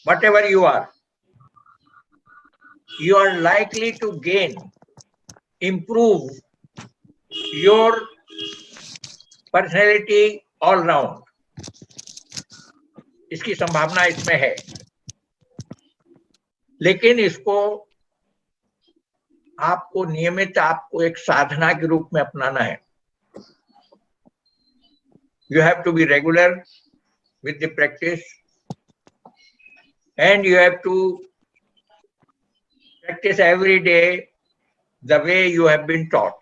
Whatever you are likely to gain, improve your personality all round. इसकी संभावना इसमें है, लेकिन इसको आपको नियमित आपको एक साधना के रूप में अपनाना है. You have to be regular with the practice and you have to practice every day the way you have been taught.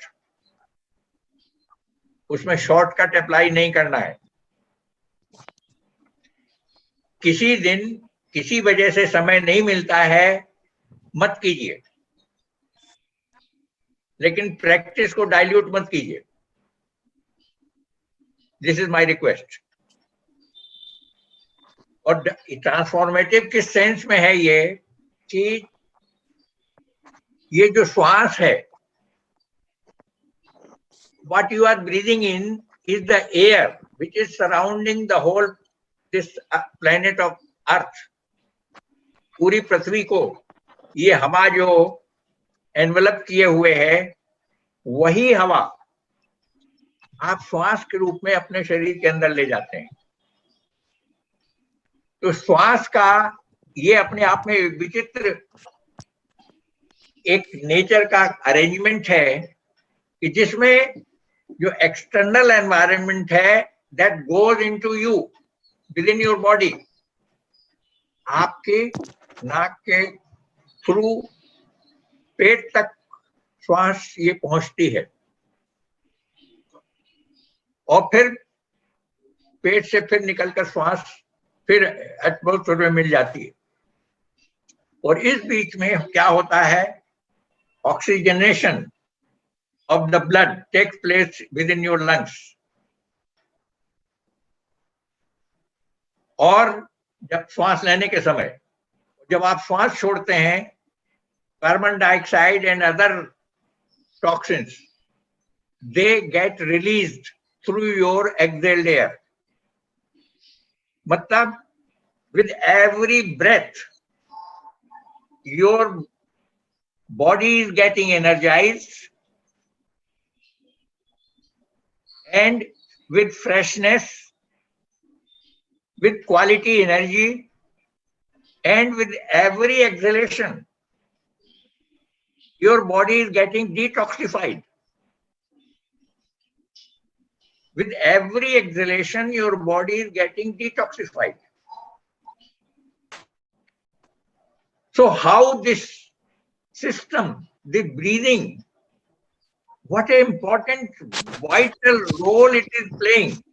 उसमें शॉर्टकट अप्लाई नहीं करना है. किसी दिन किसी वजह से समय नहीं मिलता है, मत कीजिए, लेकिन प्रैक्टिस को डाइल्यूट मत कीजिए. This is my request. और ट्रांसफॉर्मेटिव किस सेंस में है ये कि ये जो श्वास है, what you are breathing in is the air which is surrounding the whole this planet of earth. पूरी पृथ्वी को ये हवा जो एनवेलप किए हुए है, वही हवा आप श्वास के रूप में अपने शरीर के अंदर ले जाते हैं. तो श्वास का ये अपने आप में विचित्र एक नेचर का अरेंजमेंट है कि जिसमें जो एक्सटर्नल एनवायरनमेंट है that goes into you with in your body, आपके नाक के थ्रू पेट तक श्वास ये पहुंचती है और फिर पेट से फिर निकलकर श्वास फिर एटमॉस्फेयर में मिल जाती है. और इस बीच में क्या होता है, oxygenation of the blood takes place within your lungs. और जब श्वास लेने के समय, जब आप श्वास छोड़ते हैं, carbon dioxide and other toxins they get released through your exhaled air. मतलब with every breath your body is getting energized and with freshness, with quality energy, and with every exhalation your body is getting detoxified. With every exhalation your body is getting detoxified. So how this system, the breathing, what an important vital role it is playing.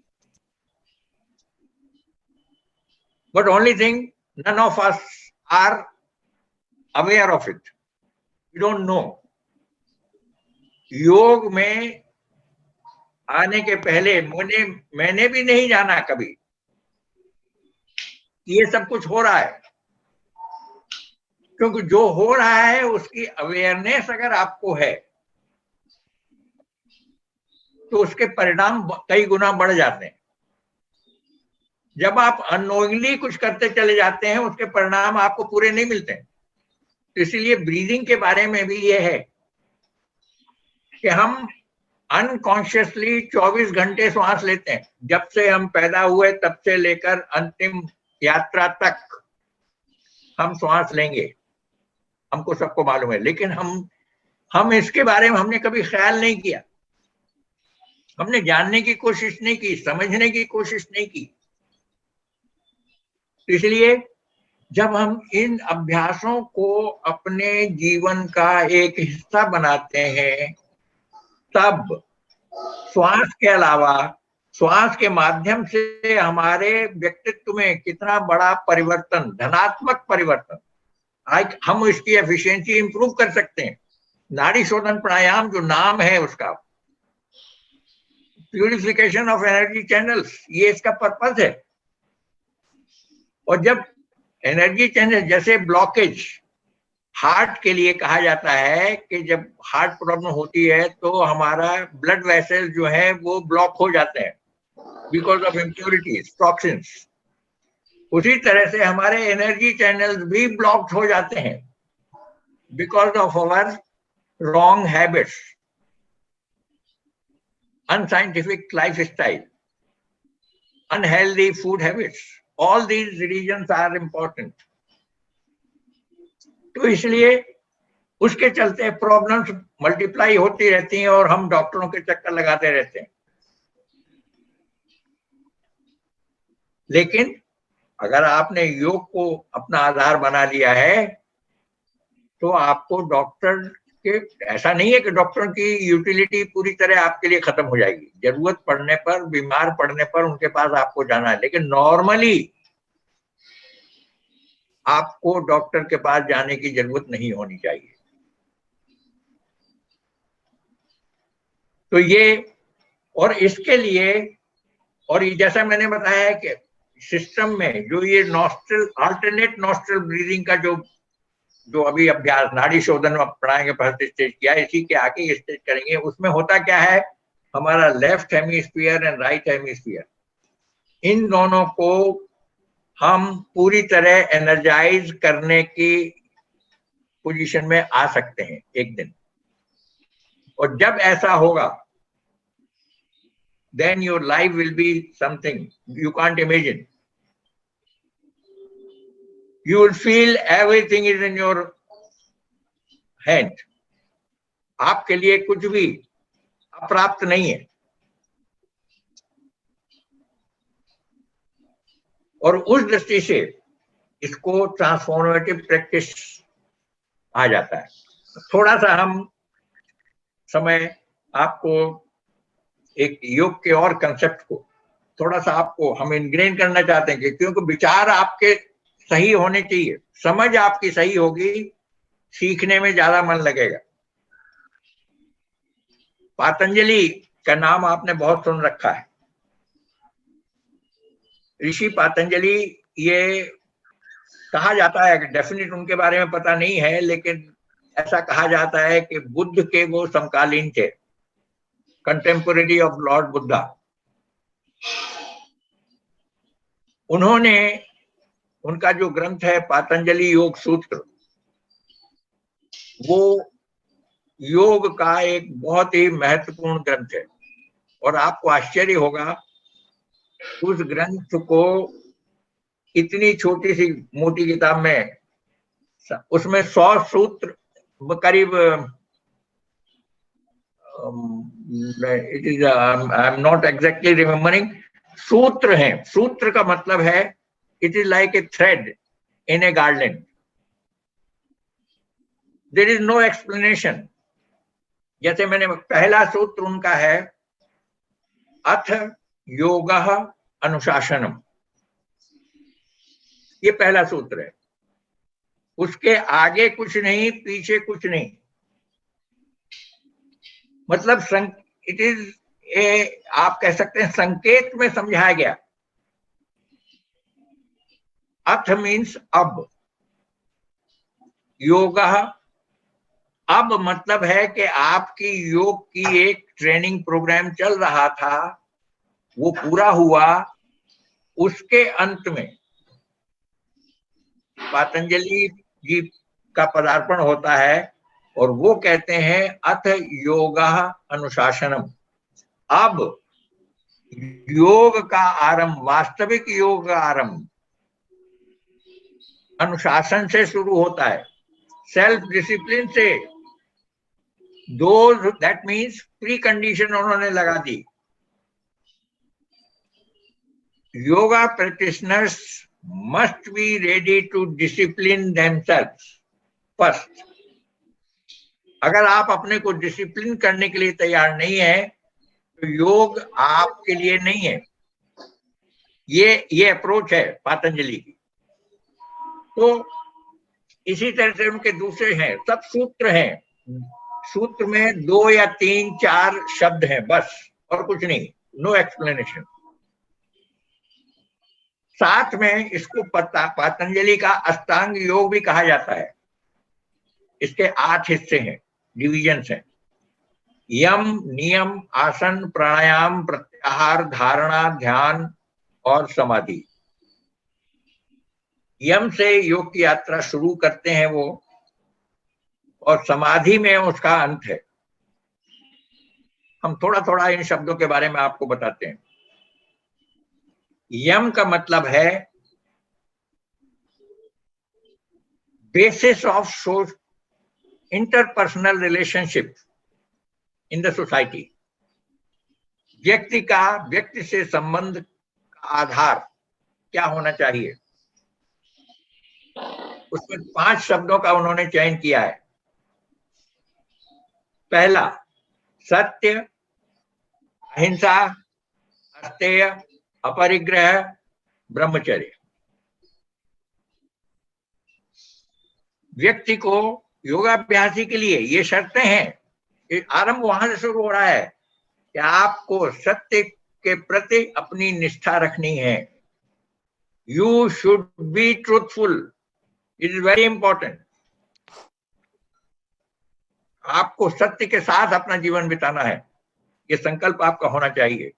But only thing, none of us are aware of it. We don't know. योग में आने के पहले मैंने भी नहीं जाना कभी ये सब कुछ हो रहा है, क्योंकि जो हो रहा है उसकी अवेयरनेस अगर आपको है तो उसके परिणाम कई गुना बढ़ जाते हैं। जब आप अननोइंगली कुछ करते चले जाते हैं उसके परिणाम आपको पूरे नहीं मिलते हैं। तो इसलिए ब्रीदिंग के बारे में भी ये है कि हम अनकॉन्शियसली 24 घंटे श्वास लेते हैं। जब से हम पैदा हुए तब से लेकर अंतिम यात्रा तक हम श्वास लेंगे, हमको सबको मालूम है। लेकिन हम इसके बारे में हमने कभी ख्याल नहीं किया, हमने जानने की कोशिश नहीं की, समझने की कोशिश नहीं की। इसलिए जब हम इन अभ्यासों को अपने जीवन का एक हिस्सा बनाते हैं तब श्वास के अलावा श्वास के माध्यम से हमारे व्यक्तित्व में कितना बड़ा परिवर्तन, धनात्मक परिवर्तन, हम इसकी एफिशिएंसी इंप्रूव कर सकते हैं। नाड़ी शोधन प्राणायाम जो नाम है उसका, प्यूरिफिकेशन ऑफ एनर्जी चैनल्स, ये इसका पर्पस है। और जब एनर्जी चैनल जैसे ब्लॉकेज हार्ट के लिए कहा जाता है कि जब हार्ट प्रॉब्लम होती है तो हमारा ब्लड वेसल जो है वो ब्लॉक हो जाते हैं बिकॉज ऑफ इम्प्योरिटीज, टॉक्सिन्स। उसी तरह से हमारे एनर्जी चैनल्स भी ब्लॉक्ड हो जाते हैं because of our wrong habits, unscientific lifestyle, unhealthy food habits. All these reasons are important. तो इसलिए उसके चलते प्रॉब्लम्स मल्टीप्लाई होती रहती हैं और हम डॉक्टरों के चक्कर लगाते रहते हैं। लेकिन अगर आपने योग को अपना आधार बना लिया है तो आपको डॉक्टर के, ऐसा नहीं है कि डॉक्टर की यूटिलिटी पूरी तरह आपके लिए खत्म हो जाएगी। जरूरत पड़ने पर, बीमार पड़ने पर उनके पास आपको जाना है, लेकिन नॉर्मली आपको डॉक्टर के पास जाने की जरूरत नहीं होनी चाहिए। तो ये, और इसके लिए, और ये जैसा मैंने बताया है कि सिस्टम में जो ये नॉस्ट्रल, अल्टरनेट नॉस्ट्रल ब्रीदिंग का जो अभी अभ्यास नाड़ी शोधन प्राणायाम के फर्स्ट स्टेज किया, इसी के आगे स्टेज करेंगे। उसमें होता क्या है, हमारा left hemisphere and right hemisphere, इन दोनों को हम पूरी तरह एनर्जाइज करने की पोजीशन में आ सकते हैं एक दिन। और जब ऐसा होगा then your life will be something you can't imagine. You will feel everything is in your hand. आपके लिए कुछ भी अप्राप्त नहीं है। और उस दृष्टि से इसको ट्रांसफॉर्मेटिव प्रैक्टिस आ जाता है। थोड़ा सा हम समय आपको एक योग के और कंसेप्ट को थोड़ा सा आपको हम इनग्रेन करना चाहते हैं कि क्योंकि विचार आपके सही होने चाहिए, समझ आपकी सही होगी, सीखने में ज्यादा मन लगेगा। पातंजलि का नाम आपने बहुत सुन रखा है। ऋषि पातंजलि, ये कहा जाता है कि डेफिनेट उनके बारे में पता नहीं है, लेकिन ऐसा कहा जाता है कि बुद्ध के वो समकालीन थे, कंटेम्पोरेरी ऑफ लॉर्ड बुद्धा। उन्होंने, उनका जो ग्रंथ है पातंजलि योग सूत्र, वो योग का एक बहुत ही महत्वपूर्ण ग्रंथ है। और आपको आश्चर्य होगा, उस ग्रंथ को इतनी छोटी सी मोटी किताब में, उसमें 100 सूत्र करीब, it is, I am not exactly remembering, सूत्र हैं। सूत्र का मतलब है it is like a thread in a garland. There is no explanation. जैसे मैंने पहला सूत्र उनका है अथ योगः अनुशासनम, ये पहला सूत्र है। उसके आगे कुछ नहीं, पीछे कुछ नहीं, मतलब इट इज आप कह सकते हैं संकेत में समझाया गया। अथ मीन्स अब, योगः अब मतलब है कि आपकी योग की एक ट्रेनिंग प्रोग्राम चल रहा था, वो पूरा हुआ, उसके अंत में पतंजलि जी का पदार्पण होता है और वो कहते हैं अथ योगः अनुशासनम। अब योग का आरंभ, वास्तविक योग का आरंभ अनुशासन से शुरू होता है, सेल्फ डिसिप्लिन से। दो दैट मीन्स प्री कंडीशन उन्होंने लगा दी। Yoga practitioners must be ready to discipline themselves first. अगर आप अपने को डिसिप्लिन करने के लिए तैयार नहीं है तो योग आपके लिए नहीं है। ये अप्रोच है पतंजलि की। तो इसी तरह से उनके दूसरे हैं, सब सूत्र हैं। सूत्र में 2 या 3 4 शब्द हैं बस, और कुछ नहीं, नो एक्सप्लेनेशन। साथ में इसको पतंजलि का अष्टांग योग भी कहा जाता है। इसके 8 हिस्से हैं, डिविजन्स हैं। यम, नियम, आसन, प्राणायाम, प्रत्याहार, धारणा, ध्यान और समाधि। यम से योग की यात्रा शुरू करते हैं वो, और समाधि में उसका अंत है। हम थोड़ा थोड़ा इन शब्दों के बारे में आपको बताते हैं। यम का मतलब है basis of interpersonal relationship in the society. व्यक्ति का व्यक्ति से संबंध का आधार क्या होना चाहिए, उसमें 5 शब्दों का उन्होंने चयन किया है। पहला सत्य, अहिंसा, अस्तेय, अपरिग्रह, ब्रह्मचर्य। व्यक्ति को योगाभ्यासी के लिए ये शर्तें हैं। आरंभ वहां से शुरू हो रहा है कि आपको सत्य के प्रति अपनी निष्ठा रखनी है। You should be truthful, it is very important. आपको सत्य के साथ अपना जीवन बिताना है, ये संकल्प आपका होना चाहिए।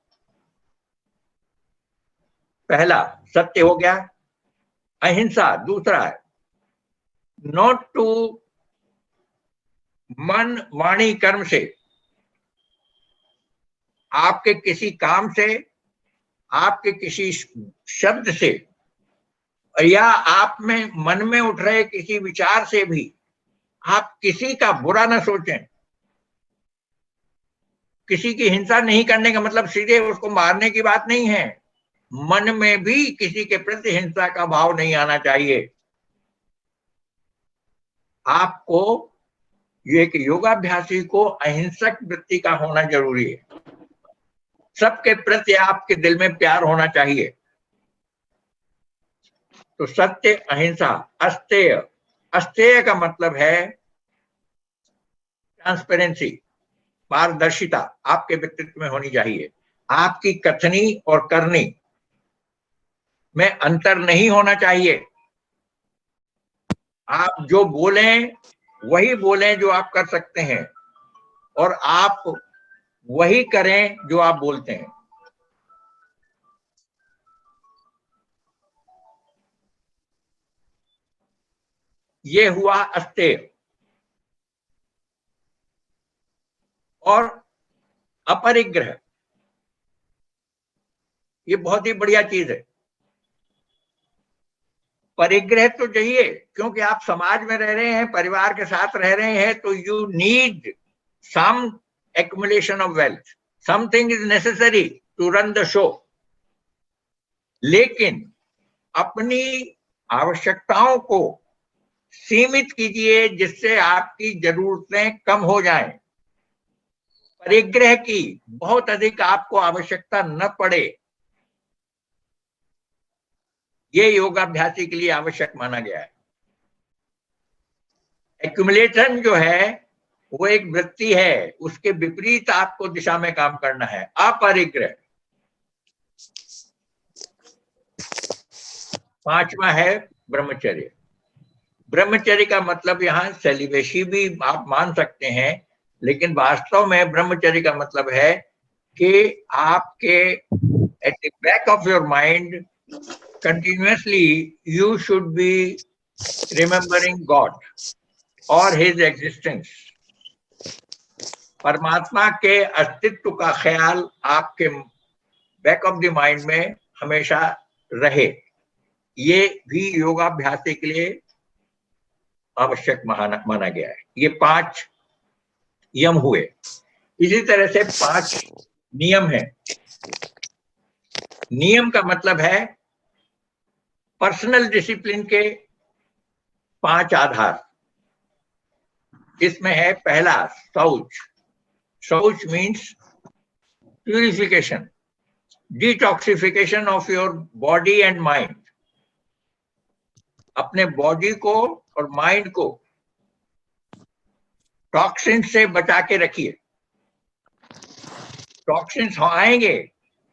पहला सत्य हो गया। अहिंसा दूसरा है, नॉट टू मन, वाणी, कर्म से, आपके किसी काम से, आपके किसी शब्द से, या आप में मन में उठ रहे किसी विचार से भी आप किसी का बुरा ना सोचें। किसी की हिंसा नहीं करने का मतलब सीधे उसको मारने की बात नहीं है। मन में भी किसी के प्रति हिंसा का भाव नहीं आना चाहिए। आपको एक योगाभ्यासी को अहिंसक वृत्ति का होना जरूरी है। सबके प्रति आपके दिल में प्यार होना चाहिए। तो सत्य, अहिंसा, अस्तेय। अस्तेय का मतलब है ट्रांसपेरेंसी, पारदर्शिता आपके व्यक्तित्व में होनी चाहिए। आपकी कथनी और करनी में अंतर नहीं होना चाहिए। आप जो बोलें वही बोलें जो आप कर सकते हैं, और आप वही करें जो आप बोलते हैं। ये हुआ अस्तेय। और अपरिग्रह, ये बहुत ही बढ़िया चीज है। परिग्रह तो चाहिए, क्योंकि आप समाज में रह रहे हैं, परिवार के साथ रह रहे हैं, तो you need some accumulation of wealth, something is necessary to run the show। लेकिन अपनी आवश्यकताओं को सीमित कीजिए जिससे आपकी जरूरतें कम हो जाएं। परिग्रह की बहुत अधिक आपको आवश्यकता न पड़े, ये योगाभ्यासी के लिए आवश्यक माना गया है। एक्युमुलेशन जो है वो एक वृत्ति है, उसके विपरीत आपको दिशा में काम करना है। अपरिग्रह। पांचवा है ब्रह्मचर्य। ब्रह्मचर्य का मतलब यहाँ सेलिबेसी भी आप मान सकते हैं, लेकिन वास्तव में ब्रह्मचर्य का मतलब है कि आपके at the back of your mind continuously you should be remembering God और his existence। परमात्मा के अस्तित्व का ख्याल आपके बैक ऑफ द माइंड में हमेशा रहे। ये भी योगाभ्यास के लिए आवश्यक माना गया है। ये 5 यम हुए। इसी तरह से 5 नियम है। नियम का मतलब है पर्सनल डिसिप्लिन के 5 आधार। इसमें है पहला शौच। शौच means purification, detoxification of your body and mind. अपने बॉडी को और माइंड को टॉक्सिन से बचा के रखिए। टॉक्सिन्स आएंगे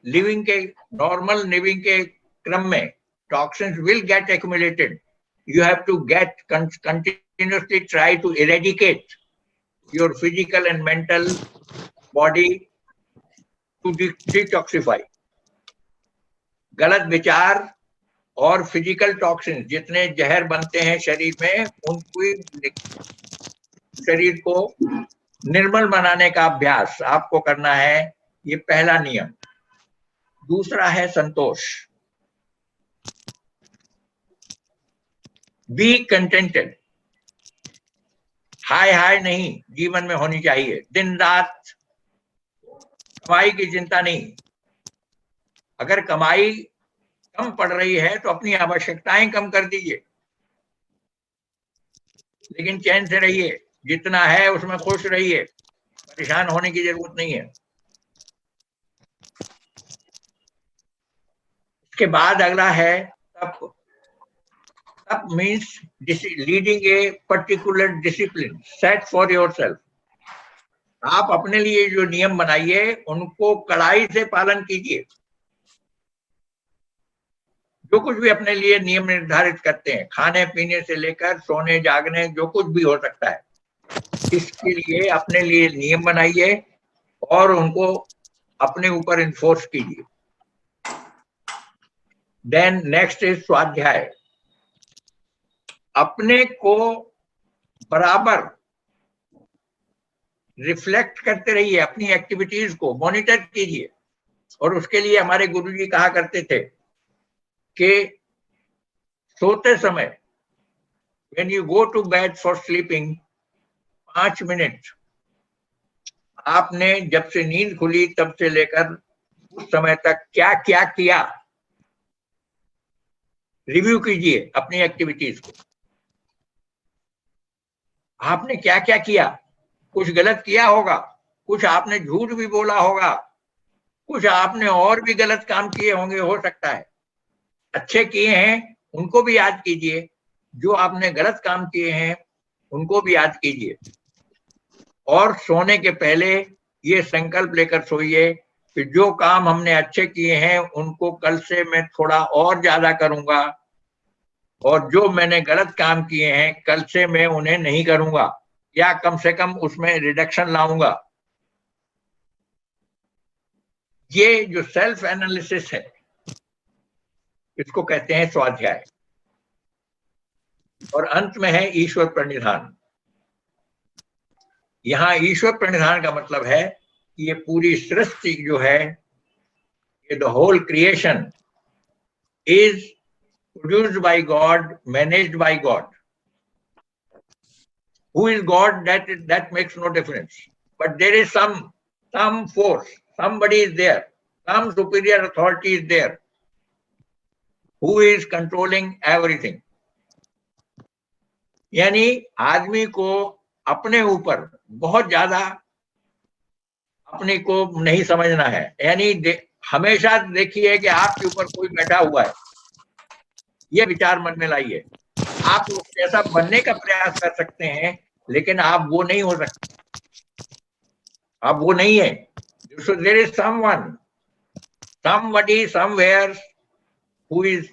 लिविंग के, नॉर्मल लिविंग के क्रम में toxins will get accumulated. You have to continuously try to eradicate your physical and mental body to detoxify. गलत विचार और फिजिकल टॉक्सिन जितने जहर बनते हैं शरीर में, उनको शरीर को निर्मल बनाने का अभ्यास आपको करना है। ये पहला नियम। दूसरा है संतोष। B contented. हाय नहीं जीवन में होनी चाहिए। दिन रात कमाई की चिंता नहीं। अगर कमाई कम पड़ रही है तो अपनी आवश्यकताएं कम कर दीजिए, लेकिन चैन से रहिए। जितना है उसमें खुश रहिए, परेशान होने की जरूरत नहीं है। इसके बाद अगला है तप। तप means leading a particular discipline set for yourself. आप अपने लिए जो नियम बनाइए उनको कड़ाई से पालन कीजिए। जो कुछ भी अपने लिए नियम निर्धारित करते हैं, खाने पीने से लेकर सोने जागने, जो कुछ भी हो सकता है, इसके लिए अपने लिए नियम बनाइए और उनको अपने ऊपर इन्फोर्स कीजिए। देन नेक्स्ट इज स्वाध्याय। अपने को बराबर रिफ्लेक्ट करते रहिए, अपनी एक्टिविटीज को मॉनिटर कीजिए। और उसके लिए हमारे गुरुजी कहा करते थे कि सोते समय when you go to bed for sleeping, 5 minute आपने जब से नींद खुली तब से लेकर उस समय तक क्या क्या किया, रिव्यू कीजिए अपनी एक्टिविटीज को। आपने क्या क्या किया, कुछ गलत किया होगा, कुछ आपने झूठ भी बोला होगा, कुछ आपने और भी गलत काम किए होंगे, हो सकता है। अच्छे किए हैं उनको भी याद कीजिए, जो आपने गलत काम किए हैं उनको भी याद कीजिए। और सोने के पहले ये संकल्प लेकर सोइए कि जो काम हमने अच्छे किए हैं उनको कल से मैं थोड़ा और ज्यादा करूंगा, और जो मैंने गलत काम किए हैं कल से मैं उन्हें नहीं करूंगा, या कम से कम उसमें रिडक्शन लाऊंगा। ये जो सेल्फ एनालिसिस है इसको कहते हैं स्वाध्याय। और अंत में है ईश्वर प्रणिधान। यहां ईश्वर प्रणिधान का मतलब है कि ये पूरी सृष्टि जो है, ये the whole creation is produced by God, managed by God. Who is God? That makes no difference. But there is some force, somebody is there, some superior authority is there who is controlling everything. यानी आदमी को अपने ऊपर बहुत ज्यादा अपने को नहीं समझना है। यानी हमेशा देखिए कि आपके ऊपर कोई बैठा हुआ है, ये विचार मन में लाइए। आप ऐसा बनने का प्रयास कर सकते हैं, लेकिन आप वो नहीं हो सकते, आप वो नहीं है। So there is someone, somebody, somewhere who is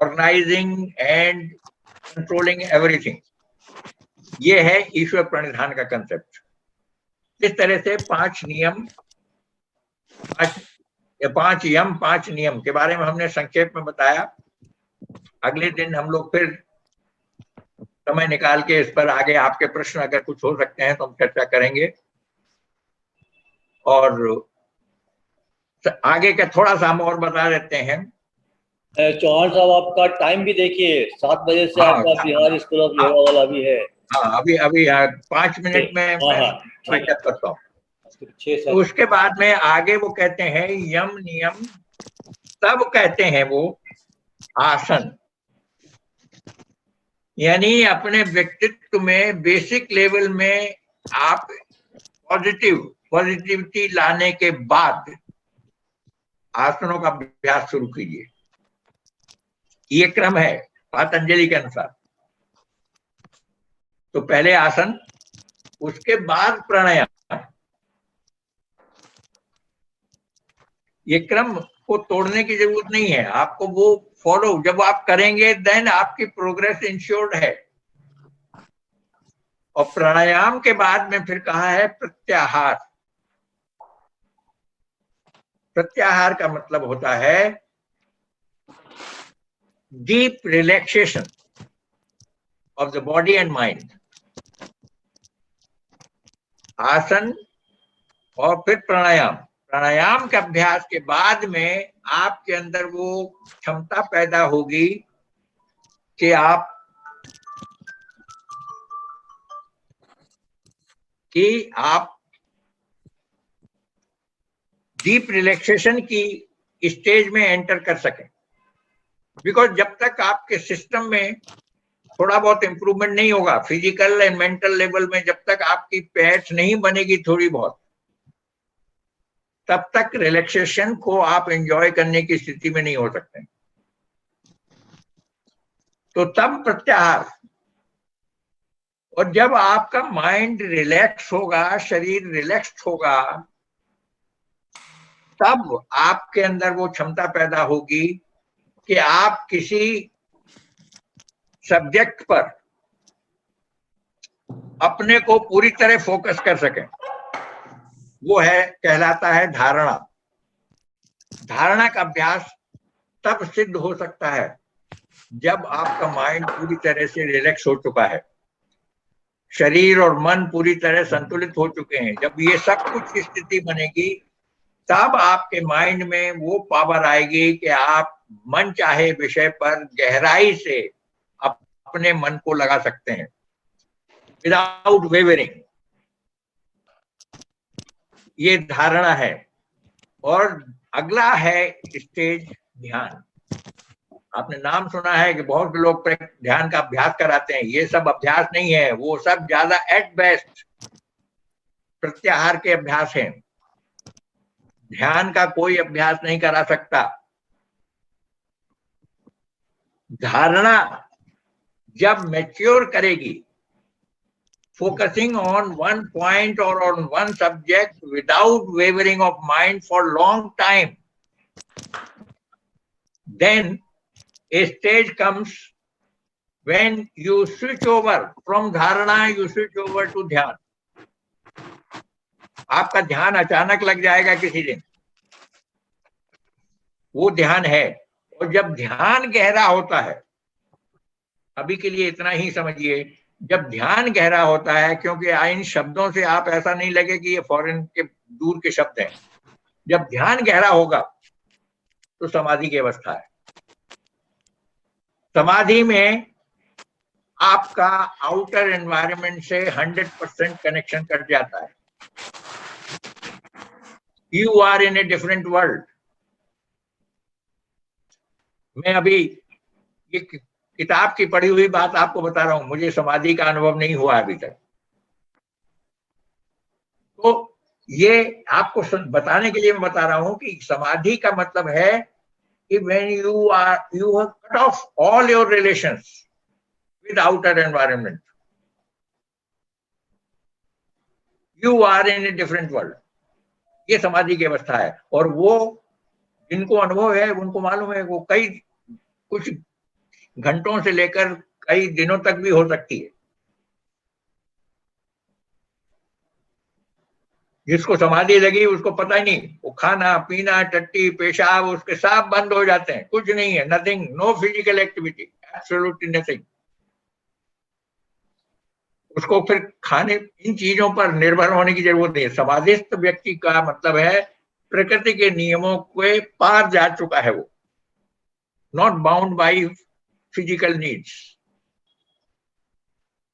organizing and controlling everything. ये है ईश्वर प्रणिधान का कंसेप्ट। इस तरह से 5 नियम, 5 यम 5 नियम के बारे में हमने संक्षेप में बताया। अगले दिन हम लोग फिर समय निकाल के इस पर आगे आपके प्रश्न अगर कुछ हो सकते हैं तो हम चर्चा करेंगे। और आगे का थोड़ा सा हम और बता देते हैं। चौहान साहब, आपका टाइम भी देखिए, 7 बजे से हाँ, आपका बिहार स्कूल ऑफ योगा वाला भी है। हाँ, अभी 5 मिनट में मैं चेक करता हूँ। तो उसके बाद में आगे वो कहते हैं यम नियम, तब कहते हैं वो आसन। यानी अपने व्यक्तित्व में बेसिक लेवल में आप पॉजिटिविटी लाने के बाद आसनों का अभ्यास शुरू कीजिए। ये क्रम है पतंजलि के अनुसार। तो पहले आसन, उसके बाद प्राणायाम। ये क्रम को तोड़ने की जरूरत नहीं है, आपको वो फॉलो जब आप करेंगे देन आपकी प्रोग्रेस इंश्योर्ड है। और प्राणायाम के बाद में फिर कहा है प्रत्याहार। प्रत्याहार का मतलब होता है deep relaxation of the body and mind. आसन और फिर प्राणायाम। प्राणायाम के अभ्यास के बाद में आपके अंदर वो क्षमता पैदा होगी कि आप डीप रिलैक्सेशन की स्टेज में एंटर कर सकें। बिकॉज जब तक आपके सिस्टम में थोड़ा बहुत इंप्रूवमेंट नहीं होगा, फिजिकल एंड मेंटल लेवल में जब तक आपकी पैच नहीं बनेगी थोड़ी बहुत, तब तक रिलैक्सेशन को आप एंजॉय करने की स्थिति में नहीं हो सकते। तो तब प्रत्याहार। और जब आपका माइंड रिलैक्स होगा, शरीर रिलैक्स्ड होगा, तब आपके अंदर वो क्षमता पैदा होगी कि आप किसी सब्जेक्ट पर अपने को पूरी तरह फोकस कर सकें। वो है कहलाता है धारणा। धारणा का अभ्यास तब सिद्ध हो सकता है जब आपका माइंड पूरी तरह से रिलैक्स हो चुका है, शरीर और मन पूरी तरह संतुलित हो चुके हैं। जब ये सब कुछ की स्थिति बनेगी, तब आपके माइंड में वो पावर आएगी कि आप मन चाहे विषय पर गहराई से अपने मन को लगा सकते हैं विदाउट वेवरिंग। ये धारणा है। और अगला है स्टेज ध्यान। आपने नाम सुना है कि बहुत लोग ध्यान का अभ्यास कराते हैं। ये सब अभ्यास नहीं है, वो सब ज्यादा एट बेस्ट प्रत्याहार के अभ्यास हैं। ध्यान का कोई अभ्यास नहीं करा सकता। धारणा जब मैच्योर करेगी, focusing on one point or on one subject without wavering of mind for long time, then a stage comes when you switch over from dharana, you switch over to ध्यान। आपका ध्यान अचानक लग जाएगा किसी दिन, वो ध्यान है। और जब ध्यान गहरा होता है, अभी के लिए इतना ही समझिए, जब ध्यान गहरा होता है, क्योंकि इन शब्दों से आप ऐसा नहीं लगे कि ये फॉरेन के दूर के शब्द हैं। जब ध्यान गहरा होगा तो समाधि की अवस्था है। समाधि में आपका आउटर एनवायरनमेंट से 100% कनेक्शन कट जाता है। You are in a different world. मैं अभी ये किताब की पढ़ी हुई बात आपको बता रहा हूं, मुझे समाधि का अनुभव नहीं हुआ अभी तक। तो ये आपको बताने के लिए मैं बता रहा हूं कि समाधि का मतलब है कि when you have cut off all your relations with outer environment, you are in a different world। ये समाधि की अवस्था है, और वो जिनको अनुभव है उनको मालूम है, वो कई कुछ घंटों से लेकर कई दिनों तक भी हो सकती है। जिसको समाधि लगी उसको पता ही नहीं, वो खाना पीना टट्टी पेशाब उसके सब बंद हो जाते हैं, कुछ नहीं है, nothing, no physical activity, absolutely nothing. उसको फिर खाने इन चीजों पर निर्भर होने की जरूरत नहीं है। समाधिस्थ व्यक्ति का मतलब है प्रकृति के नियमों के पार जा चुका है, वो not bound by physical needs.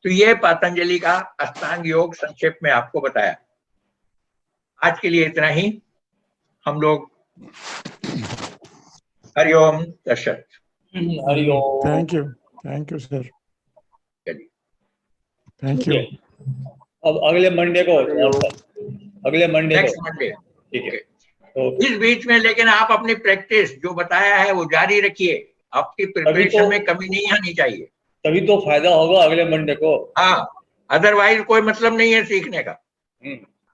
तो ये पतंजलि का अष्टांग योग संक्षेप में आपको बताया। आज के लिए इतना ही, हम लोग हरिओम दर्शक। Hariom. Thank you sir, thank you. अब अगले मंडे को, अगले मंडे नेक्स्ट को, मंडे, ठीक है। इस बीच में लेकिन आप अपनी प्रैक्टिस जो बताया है वो जारी रखिए, आपकी प्रिपरेशन में कमी नहीं आनी चाहिए, तभी तो फायदा होगा अगले मंडे को। हाँ, अदरवाइज कोई मतलब नहीं है सीखने का।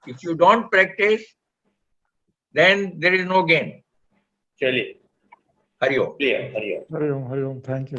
If you don't practice then there is no gain. चलिए, हरिओम। हरिओम। Hariom, thank you.